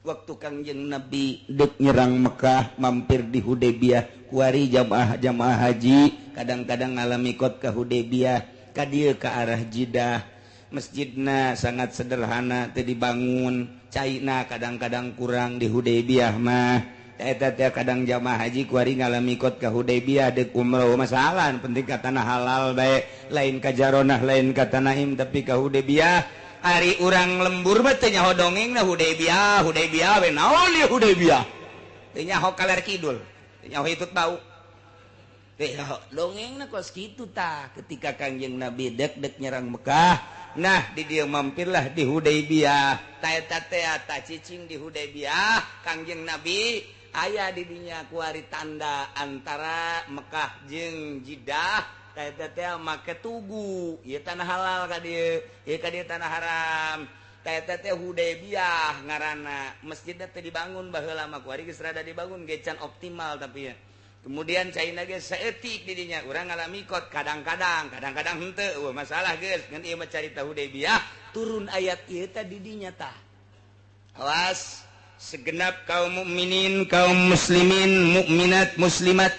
Speaker 1: waktu Kangjeng Nabi dek nyerang Mekah mampir di Hudaybiyah kuari jamaah haji kadang-kadang ngalami kot ke Hudaybiyah ka dieu ke arah Jeddah masjidna sangat sederhana teu dibangun caina kadang-kadang kurang di Hudaybiyah mah eta teh kadang jamaah haji kuari ngalami kot ka Hudaybiyah dek umroh masalah penting ka tanah halal bae lain ka Jaronah lain ka Tanaim tapi ka Hudaybiyah hari urang lembur mah teu nyaho dongengna Hudaybiyah we naon ieu Hudaybiyah teu nyaho kaler kidul teu nyaho hitut bau teh dongengna kos kitu tah ketika Kangjeng Nabi dek nyerang Mekah nah di dieu mampirlah di Hudaybiyah ta eta teh ta cicing di Hudaybiyah Kangjeng Nabi aya di dinya kuari tanda antara Mekah jeung Jeddah eta teh make tugu ieu tanah halal ka dieu ieu ka dieu tanah haram eta teh Hudaybiyah ngaranna masjidna teh dibangun baheula mah kuari geus rada dibangun ge can optimal tapi ya kemudian caina geus saeutik di dinya urang ngalami kot kadang-kadang henteu masalah geus ngan ieu mah carita Hudaybiyah turun ayat ieu teh di dinya tah awas segenap kaum mukminin kaum muslimin mukminat muslimat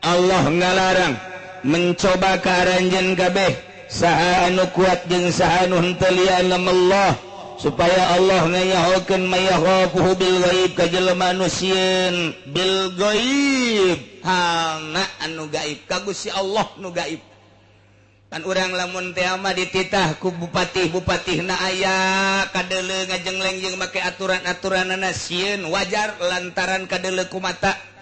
Speaker 1: Allah ngalarang mencoba karanjen kabeh saha anu kuat jeung saha anu henteu lian Allah supaya Allah ngayahokeun mayakhafuhu bil ghaib ka jelema anu sieun bil ghaib hana anu gaib ka Gusti Allah nu gaib kan urang lamun teh mah dititah ku bupatihna aya kadeuleu ngajengleng jeung make aturan-aturanna sieun wajar lantaran kadeuleu ku mata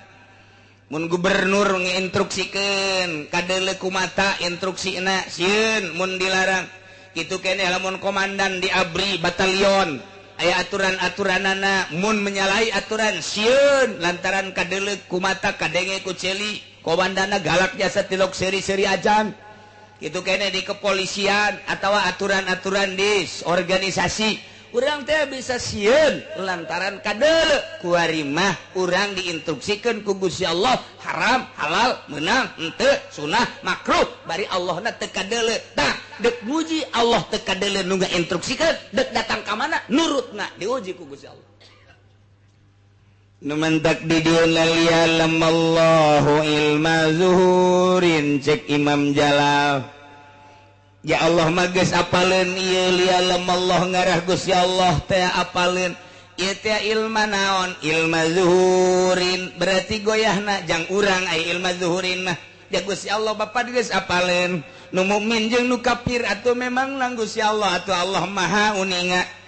Speaker 1: mun gubernur nginstruksikeun kadeuleu kumata instruksina sieun mun dilarang kitu keneh lamun komandan di abri batalion aya aturan-aturanana mun menyalahi aturan sieun lantaran kadeuleu kumata kadenge ku celi komandanna galak jasa tilok seri-seri ajan kitu keneh di kepolisian atawa aturan-aturan di organisasi urang teh bisa sieun lantaran kadeuleu kuari mah urang diinstruksikeun ku Gusti Allah haram halal meunang henteu sunah makruh bari Allahna teu kadeuleu tah dek muji Allah teu kadeuleu nu ngainstruksikeun dek datang ka mana nurutna diuji ku Gusti Allah nu mentak di dieuna liyallamallahu ilma zuhurin cek Imam Jalal ya Allah mah geus apaleun ieu lialam Allah ngarah Gusti Allah teh apaleun ieu teh ilma naon ilma zuhurin berarti goyahna jang urang aya ilma zuhurin mah ya Gusti Allah Bapa geus apaleun nu mukmin jeung nu kafir atuh memang nang Gusti Allah atuh Allah Maha uninga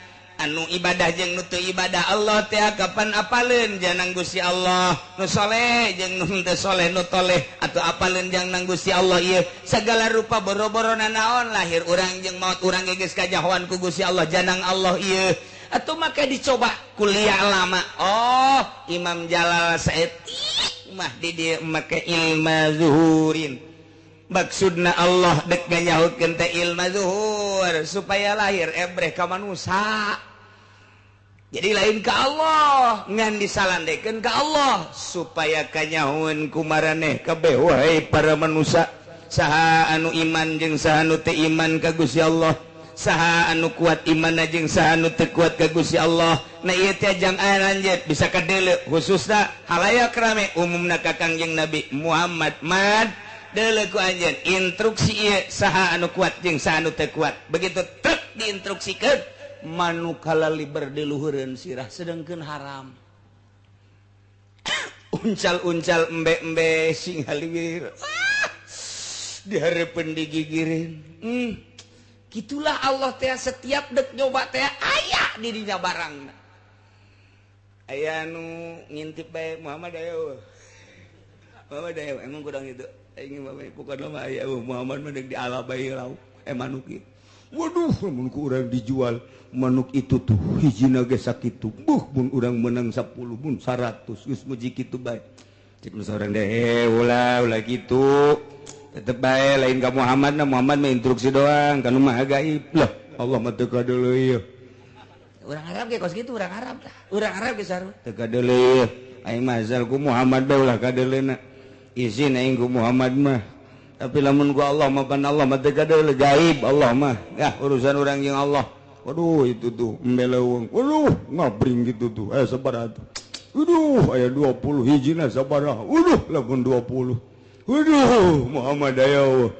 Speaker 1: anu ibadah jeung nu teu ibadah Allah teh kapan apaleun jangan Gusti Allah nu saleh jeung nu teu saleh nu toleh atuh apaleun jang nang Gusti Allah ieu sagala rupa boro-borona naon lahir urang jeung maut urang geus kajahoan ku Gusti Allah janang Allah ieu atuh make dicoba kuliah lama oh Imam Jalal saeutik mah di dieu make ilma zuhurin maksudna Allah dek nganyahokeun teh ilma zuhur supaya lahir ebreh ka manusia jadi lain ka Allah ngan disalandekeun ka Allah supaya kanyahoeun kumaraneh kabeh wahai para manusia saha anu iman jeung saha anu teu iman ka Gusti Allah saha anu kuat imanna jeung saha anu teu kuat ka Gusti Allah na ieu teh jang aya lanjut bisa kadeuleu khususna halayak rame umumna ka Kangjeng Nabi Muhammad deuleu ku anjeun instruksi ieu saha anu kuat jeung saha anu teu kuat begitu truk diinstruksikeun manu kalali berdiluhureun sirah sedengkeun haram uncal-uncal embe-embe sing haliwir dihareupeun digigireun gitulah Allah teh setiap dek nyoba teh aya di dinya barangna aya nu ngintip bae Muhammad aya emang kurang itu ingin bae pokona mah aya Muhammad mah deuk diala bae lau manuk ieu waduh mun ku urang dijual manuk itu tuh hijina ge sakitu mun urang menang 10 mun 100 geus muji kitu bae cek nu saurang deh ulah kitu tetep bae lain ka Muhammad mah instruksi doang kanu mah gaib lah Allah mah teu kadeuleu ieu urang Arab ge kos kitu urang Arab tah urang Arab ge saru teu kadeuleu aing mah asal ku Muhammad bae ulah kadeuleuna izin aing ku Muhammad mah tapi lamun ku Allah mah pan Allah mah teu kadeuleu gaib Allah mah urusan urang jeung Allah waduh itu tuh embeleweng, waduh ngabring gitu tuh, sabaraha tuh, waduh aya 20 hijina sabaraha, waduh lamun 20, waduh Muhammad aya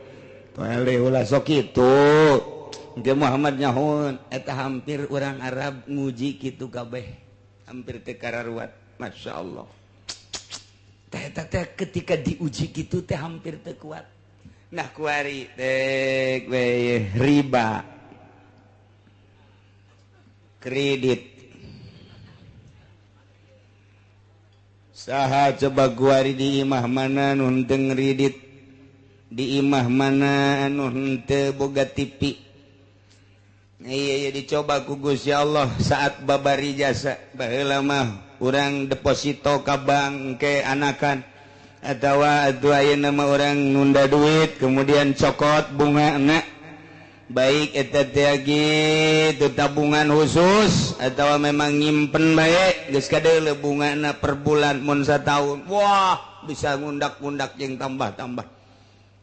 Speaker 1: tole ulah sok kitu. Engke Muhammad nyahun eta hampir orang Arab nguji kitu kabeh, hampir teu kararuat, masyaallah. Eta teh ketika diuji kitu teh hampir teu kuat. Nah kuari teh riba, kredit, saha coba kuari di imah mana nun teu ngridit, di imah mana anu henteu boga TV. Iya dicoba ku Gusti Allah saat babari jasa baheula mah urang deposito ka bank ke anakan atawa atuh ayeuna mah urang nunda duit kemudian cokot bungana baik eta teh gitu tabungan khusus atawa memang nyimpen bae geus kadeuleu bungana per bulan mun sataun wah bisa ngundak-ngundak jeung tambah-tambah.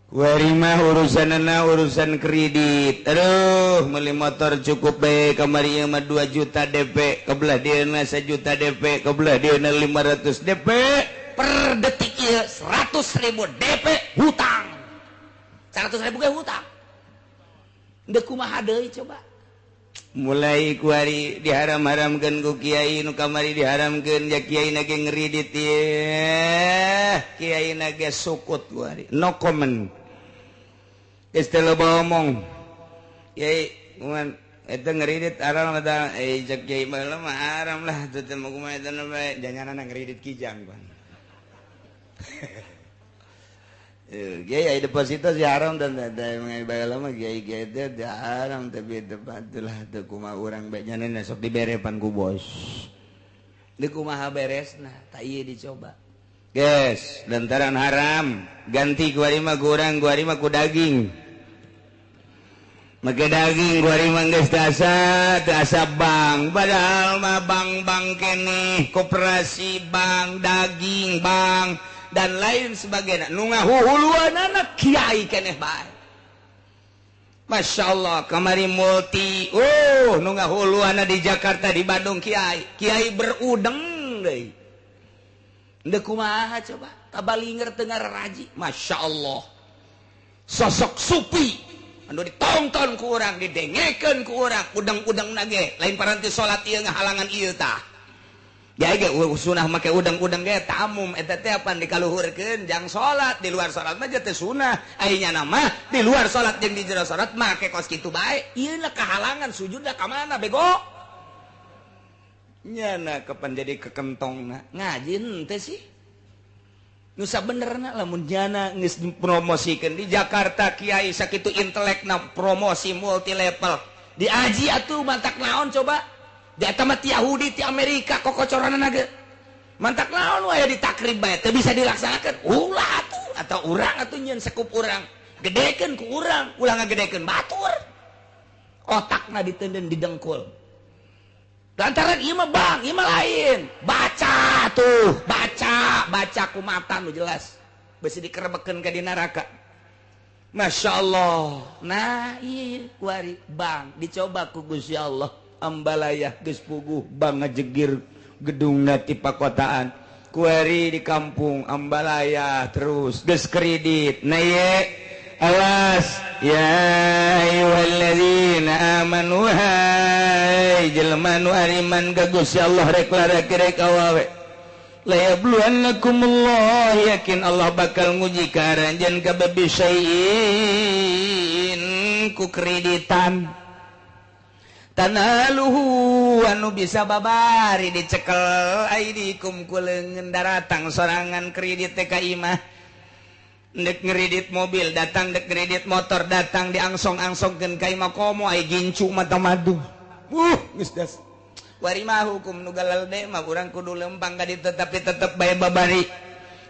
Speaker 1: Warima urusan kredit, aduh beli motor cukup baik kamari mah 2 juta DP, kebelah dia 1 juta DP, kebelah dia 500 DP, per detik ieu 100.000 DP hutang, 100.000 ge hutang, dek kumaha deui coba. Mulai kuari diharam-haramkeun ku kiai nu kamari diharamkeun ya kiai na ge ngridit ye, kiai na ge sukut kuari, no comment. Istilah ngomong, kiai, kuman, itu ngeridit aram ada, cek kiai malam aram lah, tuh temu kumaha itu namanya, jangan anak ngeridit kijang kan. Kiai ada deposito si haram dan ada mengenai bayalah mah kiai itu dia haram tapi tepat lah, tuh kumaha orang baiknya nana sok diberepan ku bos, di kumaha beres nah, tak iya dicoba. Guys, lantaran haram ganti gua rima kurang gua rima ku daging make daging gua rima geus tasa bank padahal mah bank keneh koperasi bank daging bank dan lain sebagainya nu ngahuhuluanana kiai keneh bae. Masya Allah kamari multi nu ngahuluana di Jakarta di Bandung kiai berudeng deui. Ndek kumaha coba kabalinger teu ngaraji. Masya Allah sosok supi anu ditonton ku urang didengekeun ku urang udang-udang nage lain paranti salat ieu ngahalangan ieu tah ya ge sunah make udang-udang ge tamum eta teh apan dikaluhurkeun jang salat di luar salat mah teh sunah aya nama di luar salat jeung di jero salat make kos kitu bae ieu na kahalangan sujudna ka mana bego nyana kapan jadi kekentongna ngaji henteu sih nu sabenerna lamun nyana geus dipromosikeun di Jakarta kiai sakitu intelekna promosi multi level di aji atuh mantak naon coba di eta mah ti Yahudi ti Amerika kokocoranna ge mantak naon aya di takrib bae teu bisa dilaksanakeun ulah atuh atau urang atuh nyeun sekup urang gedekeun ku urang ulah ngagedekeun batur otakna diteuneun di dengkul. Lantaran ieu mah bang, ieu mah lain. Baca tuh, baca ku mata nu jelas. Besi dikerebekeun ka di neraka. Masya Allah. Nah, ieu kuari bang dicoba ku Gusti Allah. Ambalayah geus puguh bang ngajegir gedungna ti pakotaan. Kuari di kampung Ambalayah terus geus kredit. Nah ieu awas ya ayyuhalladzina amanu hai jelema nu ariman ka Gusti Allah rek laraki rek awawe la yabluwannakumullah yakin Allah bakal nguji ka aranjeun ka babisaiin ku kreditan tanaluhu anu bisa babari dicekel aidikum ku leungeun daratang sorangan kredit teh ka imah dek ngeredit mobil datang dek ngeredit motor datang diangsong-angsongkeun ka imah komo ai gincu mata madu geus das warima hukum nu galal de mah urang kudu lempang ka ditu tapi tetep bae babari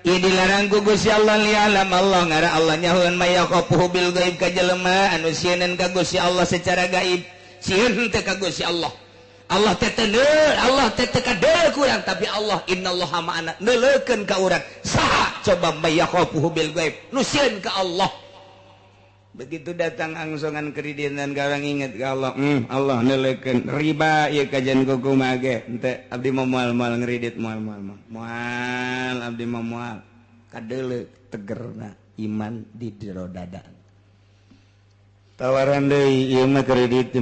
Speaker 1: ieu dilarang ku Gusti Allah li alam Allah ngara Allah nyahoeun mayaqafu bil gaib ka jelema anu sieun ka Gusti Allah secara gaib sieun teh ka Gusti Allah Allah teh Allah teh kadeu kurang tapi Allah innallaha ma'ana neuleukeun ka urang saha coba mayakhafuhu bil ghaib nu sieun ka Allah begitu datang angsongan kredit dan garang inget ke Allah Allah neleken riba ya kajian kuku mage ente abdi mau mual ngeridit mual abdi mau mual kadele tegerna iman di jero dada tawaran deui ieu mah kredit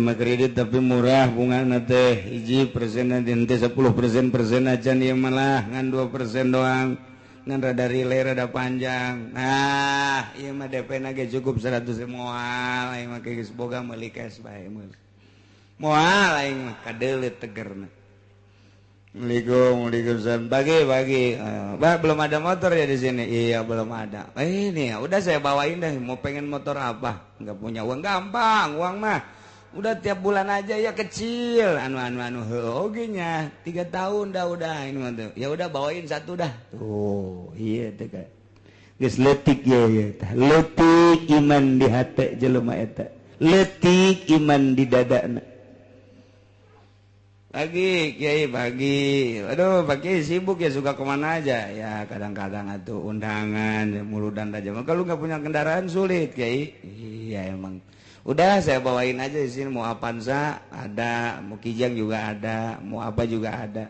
Speaker 1: tapi murah bungana teh 1% nanti 10% acan ieu mah lah ngan 2% doang ngan rada relay rada panjang nah ieu mah DP na ge cukup 100 moal aing mah geus boga meuli cash bae moal aing mah kadeuleut tegerna Waalaikumsalam bagi Mbak belum ada motor ya di sini iya belum ada ini ya udah saya bawain deh mau pengen motor apa nggak punya uang gampang uang mah udah tiap bulan aja ya kecil anu oge nya 3 tahun udah ini mah tuh ya udah bawain satu dah tuh iya teh kan geus leutik ya tah leutik iman di hate jelema eta leutik iman di dadana pagi aduh pagi sibuk ya suka kemana aja ya kadang-kadang atuh undangan muludan aja kalau nggak punya kendaraan sulit Kiai iya emang udah saya bawain aja di sini mau Avanza ada mau Kijang juga ada mau apa juga ada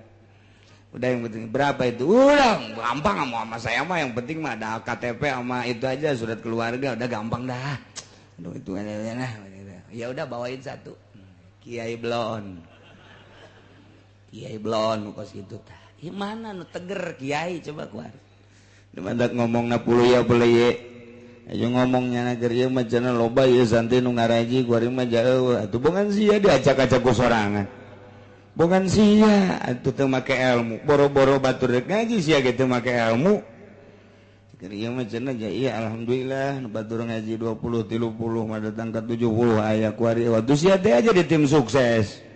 Speaker 1: udah yang penting berapa itu udah gampang sama saya mah yang penting mah ada KTP sama itu aja surat keluarga udah gampang dah aduh itu ya udah bawain satu Kiai Blon kos gitu tah. Mana nu teger Kiai coba keluar. Dimandak ngomong na puluh ya boleh ye. Ayo ngomongnya nager ieu mah cenah loba ieu santai nu ngaraji kuari mah jauh. Atuh bongan sia diacak-acak ku sorangan. Bongan sia atuh teu make ilmu. Boro-boro batur rek ngaji sia ge teu make ilmu. Keur ieu mah cenah ja iya alhamdulillah nu batur ngaji 20 30 mah datang ke 70 aya kuari waktu sia teh aja di tim sukses.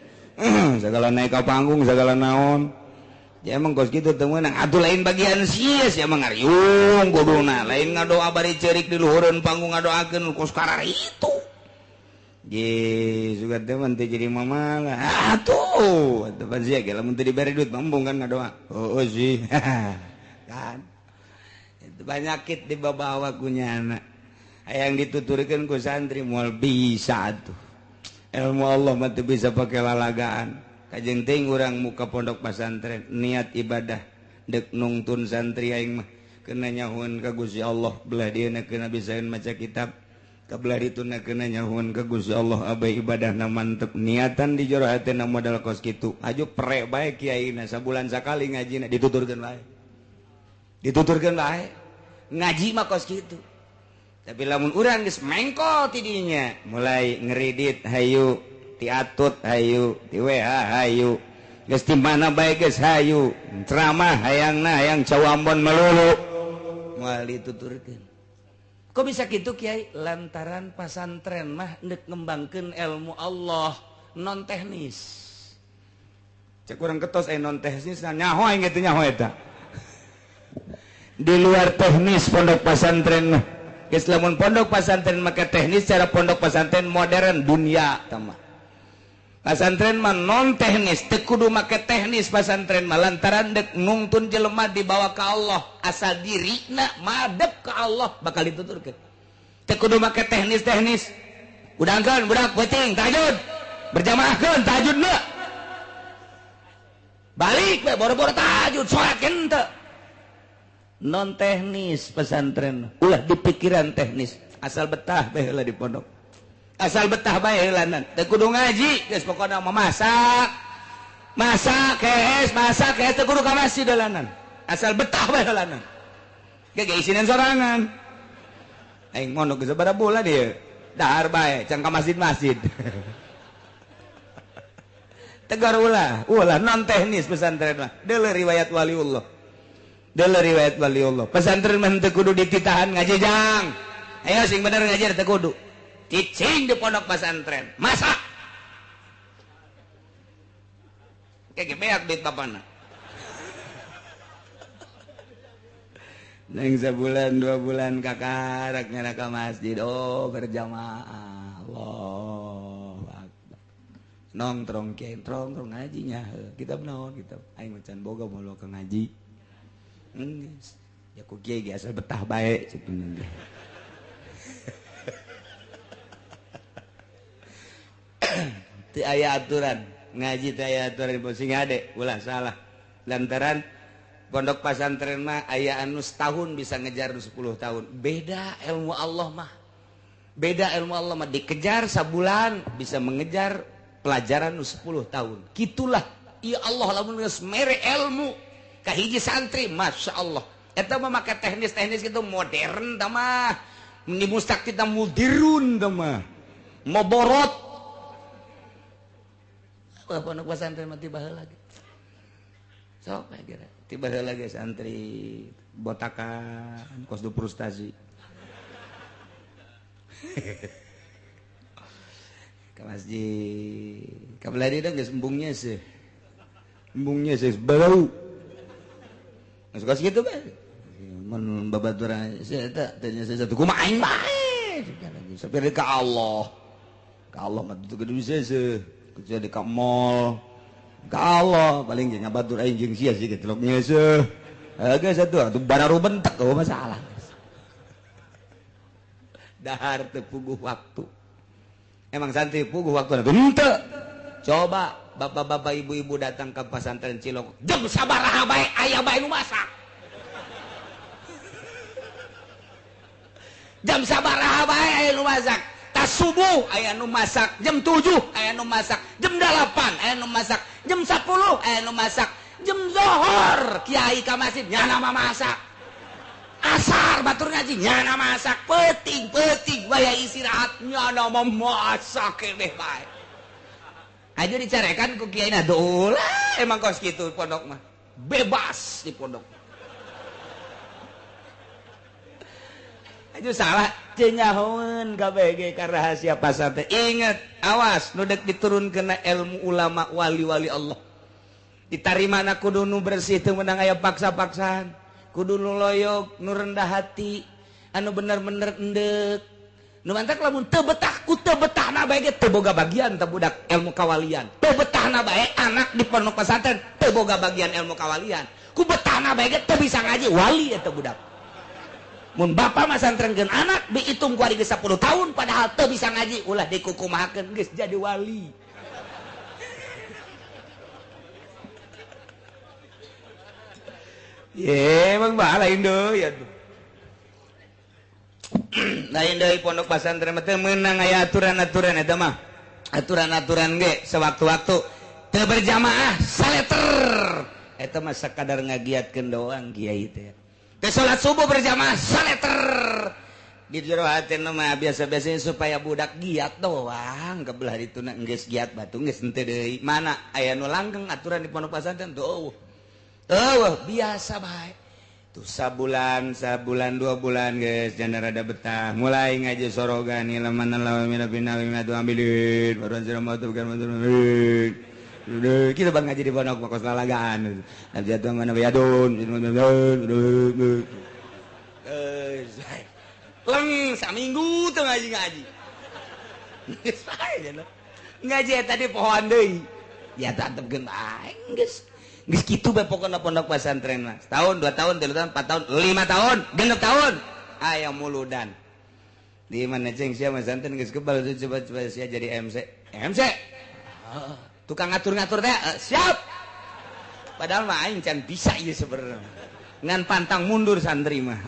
Speaker 1: Segala naik ke panggung segala naon ya emang kos gitu temenang atuh lain bagian sia emang ngariung kuduna lain ngadoa bari cerik di luhureun panggung ngadoakeun kos karar itu ye suka teman teh jadi mamalah atuh pan sia ge lamun teu dibere duit mambung kan ngadoa oh sih kan itu banyakit dibawa kunyana hayang dituturkeun ku santri moal bisa atuh ilmu Allah mah teu bisa pakai lalagaan kajeng teuing urang muka pondok pesantren niat ibadah dek nungtun santri aing mah keuna nyahoeun ka Gusti Allah belah dieuna keuna bisaeun maca kitab kabelah dituna keuna nyahoeun ka Gusti Allah abah ibadahna mantep niatan di jero hatena modal kos kitu aju prek bae kiaina sabulan sakali ngajina dituturkeun wae ngaji mah kos kitu tapi lamun urang geus mengkol tidinya mulai ngeridit hayu tiatut hayu ti WA hayu geus ti mana bae geus hayu ceramah hayangna hayang cawambon melulu moal dituturkeun kok bisa kitu Kiai lantaran pasantren mah neuk ngembangkeun ilmu Allah non teknis cek urang ketos non teknis nyaho aing teh nyaho eta di luar teknis pondok pesantren mah Islamun pondok pesantren maka teknis cara pondok pesantren modern dunia tamah pesantren mah non teknis teu kudu make teknis pesantren mah lantaran dek nungtun jelema dibawa ka Allah asal dirina madep ka Allah bakal dituturkeun teu kudu make teknis udangkeun budak peuting tahajud berjamaahkeun tahajudna balik we boro-boro tahajud salat henteu non teknis pesantren ulah di pikiran teknis asal betah bae heula di pondok asal betah bae heulanan teu kudu ngaji geus pokona mah masak kees teu kudu ka masjid heulanan asal betah bae heulanan ge isinan sorangan aing mondok geus sabaraha bulan dieu dahar bae can ka masjid tegar ulah non teknis pesantren mah deuleu riwayat waliullah riwayat waliullah pesantren mah teu kudu dititahan ngaji jang ayo sing bener ngaji teu kudu cicing di pondok pesantren masak kayak beak duit bapana neng sebulan 2 bulan kakarak nyana ka masjid berjamaah Allah nongkrong ngajinya kitab naon kitab aing macan boga molo ka ngaji ya ku kiai asal betah bae aya aturan ngaji teh aya aturan sing ade ulah salah lantaran pondok pesantren mah aya anu setahun bisa ngejar 10 tahun beda ilmu Allah mah dikejar sabulan bisa mengejar pelajaran 10 tahun gitulah ya Allah lamun geus mere ilmu ka hiji santri Masya Allah eta mah make teknis-teknis gitu modern tah mah di mustaqim tah mudirun tah mah moborot pondok pesantren mati baheula lagi sok kira tiba heula lagi santri botakan kos du frustasi ke masjid kabeladi dah geus embungnya sih bau geus kos kitu kan mun babaturan saya eta tanya saya satu kumaha aing bae sapir ka Allah mah itu kudu bisa sih kerja di mall kalau paling jangan batur aing jeung sia sih gitu loknya seuh agak satu atuh bararu bentek oh masalah dahar teu puguh waktu emang santri puguh waktu atuh henteu coba bapak-bapak ibu-ibu datang ke pesantren Cilok jam sabaraha bae aya bae nu masak jam sabaraha bae aya nu masak subuh aya nu masak jam 7 aya nu masak jam 8 aya nu masak jam 10 aya nu masak jam zohor kiai ka masjid nyana masak asar batur ngaji nyana masak peuting waya istirahat nyana masak keneh bae aja dicarekan ku kiaina doh lah emang kos kitu pondok mah bebas di pondok itu salah cenyahoun KBG ka rahasia pasantren inget awas nu dek diturunkeun ilmu ulama wali-wali Allah ditarimana kudu nu bersih teu meunang aya paksa-paksaan kudu nu loyog nu rendah hati anu bener-bener endek nu mantak lamun teu betah ku teu betahna bae ge teu boga bagian teh budak ilmu kawalian teu betahna bae anak di pondok pesantren teu boga bagian ilmu kawalian ku betahna bae ge teu bisa ngaji wali eta budak mun bapak mah santrenkeun anak dihitung ku ari geus 10 tahun padahal teu bisa ngaji ulah dikukumahakeun geus jadi wali ye emang bae lain deui atuh lain deui pondok pesantren mah teu meunang aya aturan-aturan eta mah aturan-aturan ge sewaktu-waktu teu berjamaah saleter eta mah sakadar ngagiatkeun doang kiai teh salat subuh berjamaah saleter di jero hati mah biasa-biasanya supaya budak giat doang kebelah dituna geus giat batu geus henteu deui mana aya nu langgeng aturan di pondok pesantren tuh biasa bae tuh sabulan 2 bulan geus jana rada betah mulai ngaji sorogan ilaman lawan mina bina tu ambilin baruan sira mau tuh kan kita bang ngaji di pondok kos lalagaan nanti jatuh mana bayadun leng saminggu tuh ngaji ngaji tadi pohon deui ya tetep geun aing geus kitu bae pokona pondok pesantren mah setahun 2 tahun 3 tahun 4 tahun 5 tahun 6 tahun aya muludan di mana ceng sia pesantren geus kebal coba sia jadi MC tukang ngatur-ngatur teh siap padahal mah aing can bisa ieu sebenarnya ngan pantang mundur santri mah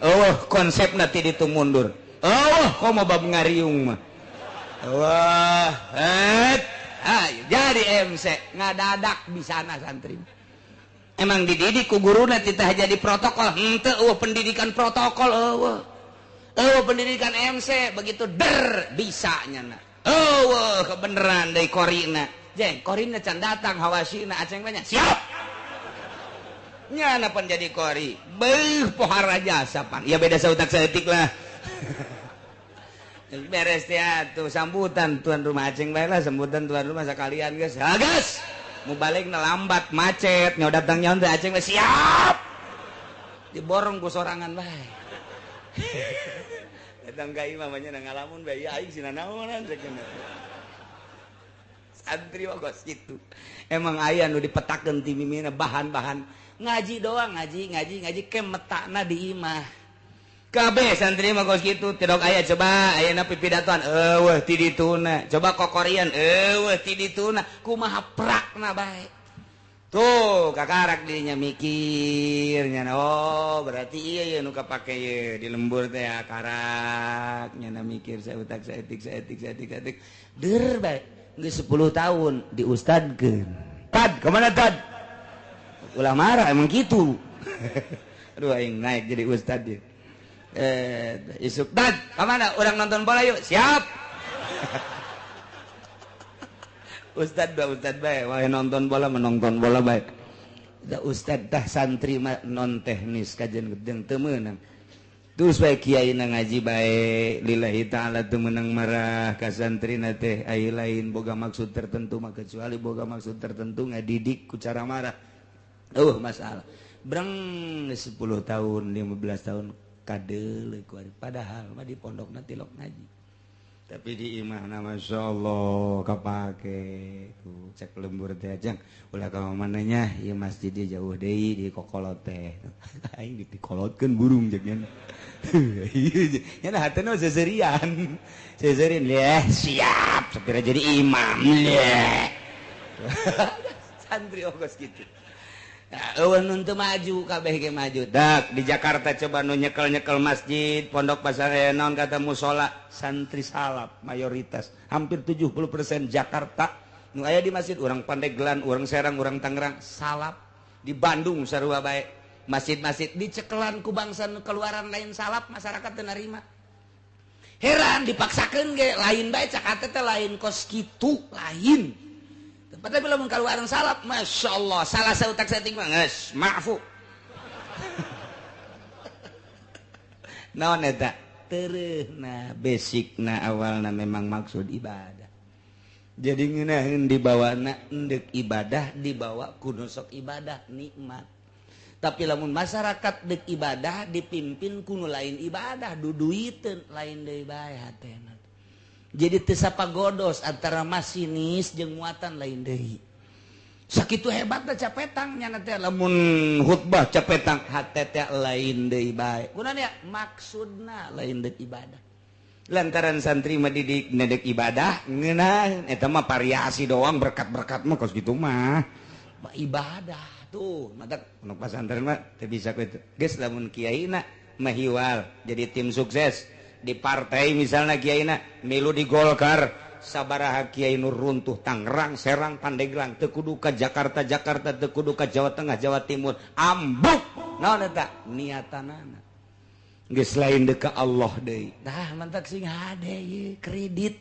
Speaker 1: konsepna ti ditu mundur komo bab ngariung mah jadi MC ngadadak bisana santri emang dididik ku guruna titah jadi protokol henteu pendidikan protokol pendidikan MC begitu bisa nyana kebeneran deui korina jeng korina can datang hawasina aceng banyak siap nyana pan jadi kori pohara jasa pan ya beda sautak saeutik lah beres teh tuh sambutan tuan rumah aceng bae lah sambutan tuan rumah sakalian geus hagas mau balik lambat macet nyaw datang nyaw teh aceng siap diborong ku sorangan bae datang ka imam nya ngalamun bae aing sina naonan cenah santri wakos gitu emang aya nu dipetakeun ti mimina bahan-bahan ngaji doang ngaji ke metakna di imah kabeh santri mah kos kitu tidok aya coba ayeuna pipidatoan eueuh ti dituna coba kokorian eueuh ti dituna kumaha prakna bae tuh kakarak dinya mikirnya oh berarti ieu nu kapake ye di lembur teh karak nya mikir sautak saeutik deur bae geus 10 tahun diustadkeun tad kemana tad ulah marah emang kitu aduh aing naik jadi ustad ya isuk dan kemana orang nonton bola yuk siap ustad baik wah nonton bola menonton bola baik da ustad tah santri mah non teknis kajian gedeng teu meunang terus bae kiai na ngaji bae lillahi taala teu meunang marah ka santrina teh ai lain boga maksud tertentu mah kecuali boga maksud tertentu ngadidik ku cara marah masalah breng 10 tahun 15 tahun kadele padahal mah di pondokna tilok ngaji tapi di imahna masyaallah kapake ku cek lembur teh ajang ulah ka mananya ieu masjid jauh deui di kokolot teh aing dikolotkeun burung jeung nya nya hatena seserian siap sapira jadi imam santri ogos kitu nun teu maju kabeh ge maju dak di Jakarta coba nu nyekel masjid pondok pesantren naon kata musola santri salap mayoritas hampir 70% Jakarta nu aya di masjid urang Pandeglang urang Serang urang Tangerang salap di Bandung sarua bae masjid-masjid dicekelan ku bangsa nu keluaran lain salap masyarakat teu narima heran dipaksakeun ge lain bae cak teh lain kos kitu lain padahal bila mengkaluaran salap, masya Allah, salah sautak saeutik mah geus maafu. Naon eta? Teureuna basicna awalna memang maksud ibadah. Jadi ngeunaheun dibawana endek ibadah dibawa kudu sok ibadah nikmat. Tapi lamun masyarakat deuk ibadah dipimpin kudu lain ibadah, duduiteun lain deui bae hatena. Jadi teu sapagodos antara masinis jeung muatan lain deui. Sakitu hebatna capetang nya teh lamun khutbah capetang hate teh lain deui bae. Kunaon maksudna lain deuk ibadah. Lantaran santri mah didik nedek ibadah ngeunah eta mah variasi doang berkat-berkat mah kos kitu mah. Ibadah tuh mata pondok pesantren mah teu bisa kitu. Geus lamun kiaina mah hiwal jadi tim sukses. Di partai misalnya kiaina milu di Golkar sabaraha kiai nu runtuh Tangerang Serang Pandeglang teu kudu ka Jakarta teu kudu ka Jawa Tengah Jawa Timur ambuk naon eta niatanana geus lain deuk ka Allah deui tah mantak sing hade ieu kredit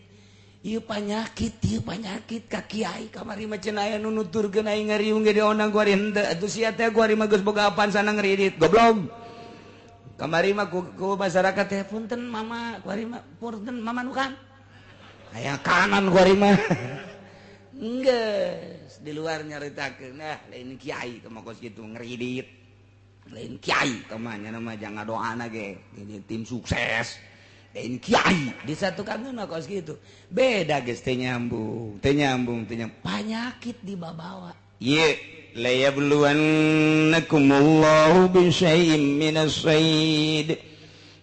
Speaker 1: ieu panyakit ka kiai kamari mah cenah aya nu nuturkeun aing ngariung ge di onang guari henteu atuh sia teh guari mah geus boga apaan sana ngredit goblok kamari mah ku masyarakat teh punten mama kuari mah punten mama nu kan aya kanan kuari mah geus di luar nyaritakeun nah lain kiai teh mah kos kitu ngridit lain kiai teh mah nya mah jangan doana ge ini tim sukses lain kiai disatukeun mah kos kitu beda geus teh nyambung penyakit dibawa ye la yabluwannakumullahu bisyai'im minas sayd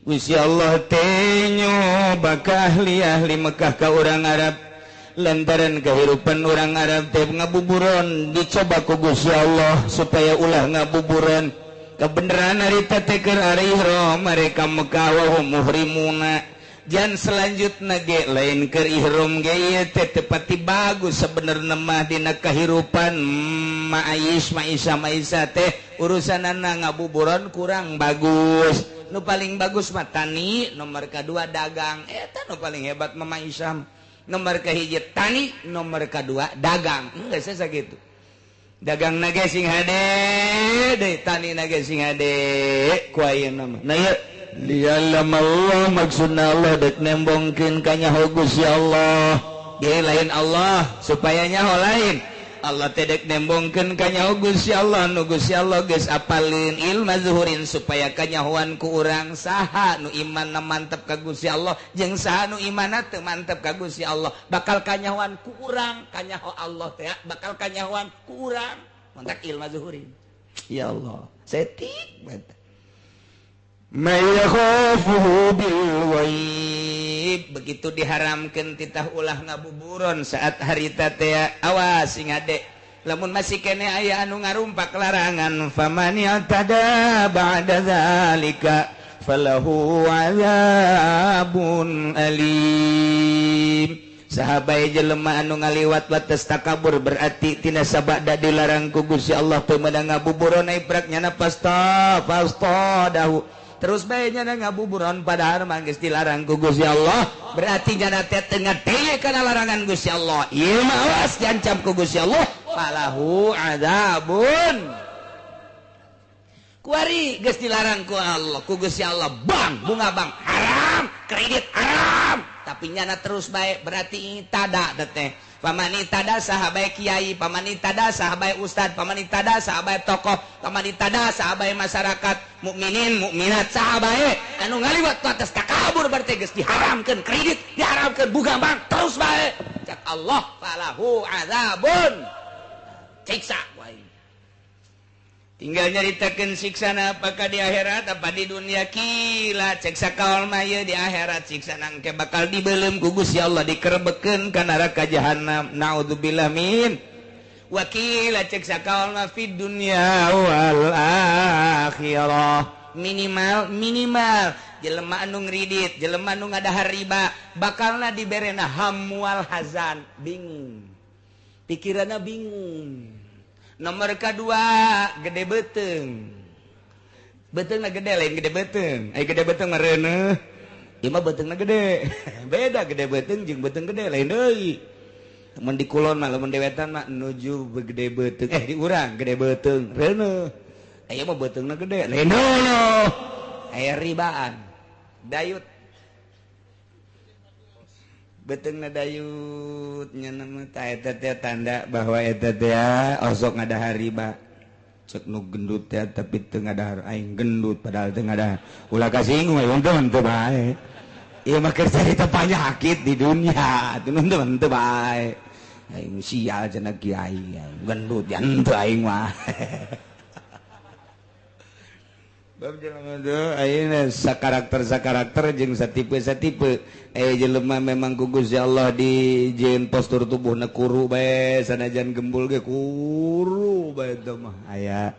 Speaker 1: Gusti Allah teh nyoba ka ahli Mekah ka urang Arab lantaran kehidupan urang Arab teh ngabuburon dicoba ku Gusti Allah supaya ulah ngabuburon kebenaran harita teh keur ari ihram mereka Mekah wa hum muhrimuna jan selanjutna ge lain keur ihram ge ieu teh tepati bagus sabenerna mah dina kahirupan Maisha teh urusanana ngabuburon kurang bagus nu paling bagus mah tani nomor kedua dagang eta nu paling hebat mah Maisha nomor kahiji tani nomor kedua dagang geus sakitu dagang nage sing hade deui tani nage sing hade ku ayeuna mah nah ieu liya'lam Allah maksudna Allah dek nembongkeun ka nyaho Gusti Allah ge lain Allah supaya nyaho lain Allah teh dek nembongkeun ka nyaho Gusti Allah nu Gusti Allah geus apalin ilmu zuhurin supaya kanyahoan ku urang saha nu imanna mantep ka Gusti Allah jeung saha nu imanna teu mantep ka Gusti Allah bakal kanyahoan ku urang kanyaho Allah teh bakal kanyahoan ku urang mantap ilmu zuhurin ya Allah setik
Speaker 2: mayakhafu bil ghaib
Speaker 1: begitu diharamkeun titah ulah ngabuburon saat harita teh awas sing ade lamun masih kene aya anu ngarumpak larangan faman yatada ba'da zalika falahu adzabun alim sahabai jelema anu ngaliwat batas takabur berarti tina sabada dilarang ku Gusti Allah teu meunang ngabuburon ai praknyana pasta dahu terus bae nyana ngabuburon padahal mah geus dilarang ku Gusti Allah berarti nyana teh teu ngadenge kana larangan Gusti Allah ieu mah awas diancam ku Gusti Allah falahu adzabun kuari geus dilarang ku Allah ku Gusti Allah bang bunga bang haram kredit haram tapi nyana terus baik berarti tada teh pamani tada sahabai kiai pamani tada sahabai ustad pamani tada sahabai tokoh pamani tada sahabai masyarakat mukminin mukminat sahabai anu ngaliwat atas takabur berarti geus diharamkeun kredit diharamkeun buka bank terus baik cak Allah falahu adzabun siksa wae tinggal nyaritakeun siksana apakah di akhirat apa di dunia kila cek sakaol mah di akhirat siksana engke bakal dibeuleum ku Gusti Allah dikerebekeun ka neraka jahanam naudzubillah min wa kila cek sakaol mah fid dunya wal akhirah minimal jelema anu ngridit jelema anu ngadahar riba bakalna diberena hamwal hazan bingung pikiranna bingung. Nomor kedua gede beteng beteng gede lain gede beteng gede beteng mereuneuh ieu mah betengna gede beda gede beteng jeung beteng gede lain deui mun di kulon mah lamun dewetan mah nuju gede beteng di urang gede beteng reuneuh ieu mah betengna gede lain deui aya ribaan dayut betengna dayut nyana mah eta teh tanda bahwa eta teh osok ngadahar riba cek nu gendut teh tapi teu ngadahar aing gendut padahal teu ngadahar ulah kasinggung untung teu bae ieu mah keur carita panyakit di dunia teu teu bae aing sial cenah kiai gendut ya henteu aing mah bab jelema teh ayeuna sakarakter jeung satipe jelema memang ku Gusti Allah dijieun postur tubuhna kuru bae sanajan gembul ge kuru bae teh mah aya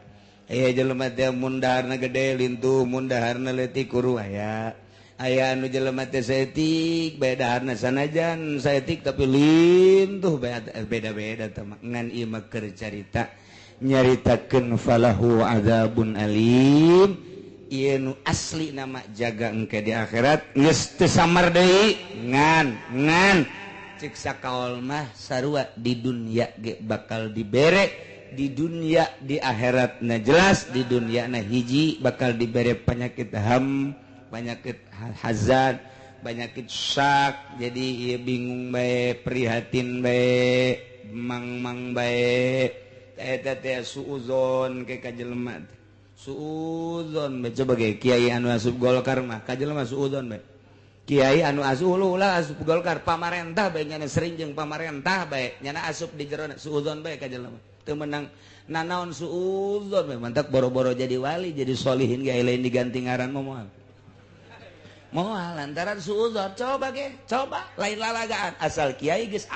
Speaker 1: jelema teh mun daharna gede lintuh mun daharna leutik kuru aya anu jelema teh saeutik bae daharna sanajan saeutik tapi lintuh bae beda-beda teh mah ngan ieu mah keur carita nyaritakeun falahu adzabun alim ieu nu asli nama jaga engke di akhirat geus teu samar deui ngan cek sakaol mah sarua di dunia ge bakal dibere di dunia di akhirat na jelas di dunia na hiji bakal dibere penyakit penyakit hazard penyakit syak jadi ieu bingung bae prihatin bae mang bae eta teh suuzon ke ka jelema suuzon bae coba ge kiai anu asup Golkar mah ka jelema suuzon bae kiai anu asup ulah asup Golkar pamarentah bae nyana sering jeung pamarentah bae nyana asup di jero suuzon bae ka jelema teu meunang nanaon suuzon bae mantak boro-boro jadi wali jadi solihin ge lain diganti ngaran moal lantaran suuzon coba lain lalagaan asal kiai geus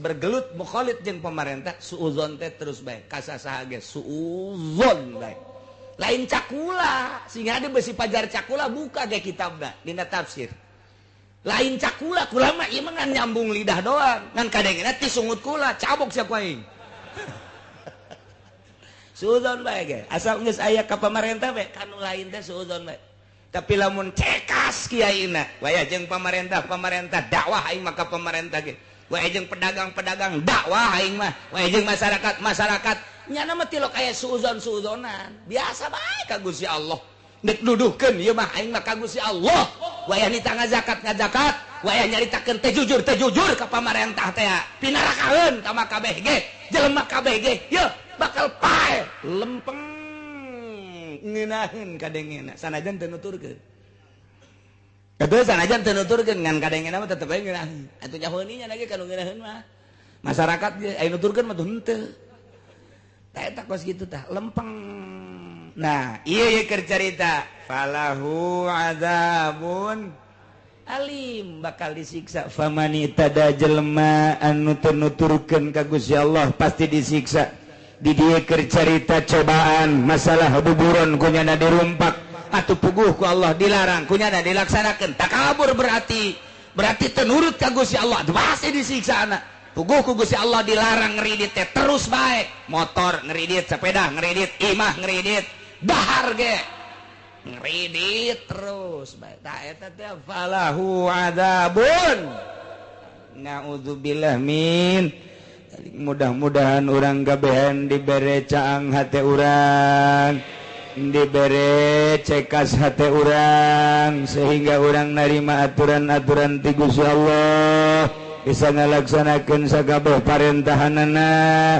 Speaker 1: bergelut mukhalid jeung pemerintah suuzon teh terus bae kasasaha ge suuzon bae lain cakula sehingga ada besi pajar cakula buka ge kitabna dina tafsir lain cakula kula mah ieu mah nyambung lidah doang ngan kadengna ti sungut kula cabok sia ku aing suuzon bae ge asal geus aya ka pemerintah bae kanu lain teh suuzon bae tapi lamun cekas kiaina waya jeung pemerintah dakwah aing mah ka pemerintah ge waya jeung pedagang dakwah aing mah waya jeung masyarakat nyana mah tilok aya suuzon-suuzonan biasa bae ka Gusti Allah nek duduhkeun ieu mah aing mah ka Gusti Allah waya nita ngazakat waya nyaritakeun teh jujur ka pamarentah teh pinarakaeun ka kabeh ge jelema kabeh ge yeuh bakal pae lempeng ngeunaheun kadengena sanajan teu nuturkeun atuh sanajan teu nuturkeun ngan kadengena mah tetep bae ngeunaheun atuh nyahoeun nya lagi kanu ngeunaheun mah masyarakat ge aya nuturkeun mah tuh henteu eta kos gitu tah lempeng Nah iya cerita falahu adzabun alim bakal disiksa famanita jelema anu nuturkeun ka Gusti Allah pasti disiksa di dieu keur carita cobaan masalah buburon kunyana dirumpak atuh puguh ku Allah dilarang kunyana dilaksanakeun takabur berarti teu nurut ka Gusti Allah pasti disiksa anak puguh ku Gusti Allah dilarang ngeridit teh terus baik motor ngeridit sepeda ngeridit imah ngeridit dahar ge ngeridit terus baik tak eta teh falahu adzabun naudzubillah min mudah-mudahan urang gabehan dibere caang hate urang dibere cekas hate urang sehingga urang narima aturan-aturan ti Gusti Allah bisa ngalaksanakeun sagabeh parentahanana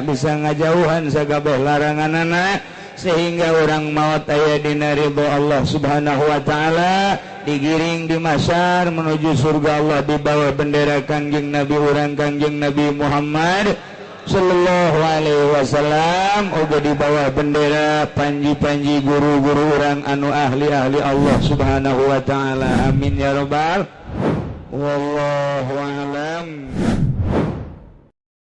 Speaker 1: bisa ngajauhan sagabeh laranganana sehingga orang maut aya dina ridho Allah Subhanahu wa taala digiring di masyar menuju surga Allah di bawah bendera Kangjeng Nabi urang Kangjeng Nabi Muhammad sallallahu alaihi wasallam uga di bawah bendera panji-panji guru-guru urang anu ahli-ahli Allah Subhanahu wa taala amin ya rabbal wallahu a'lam.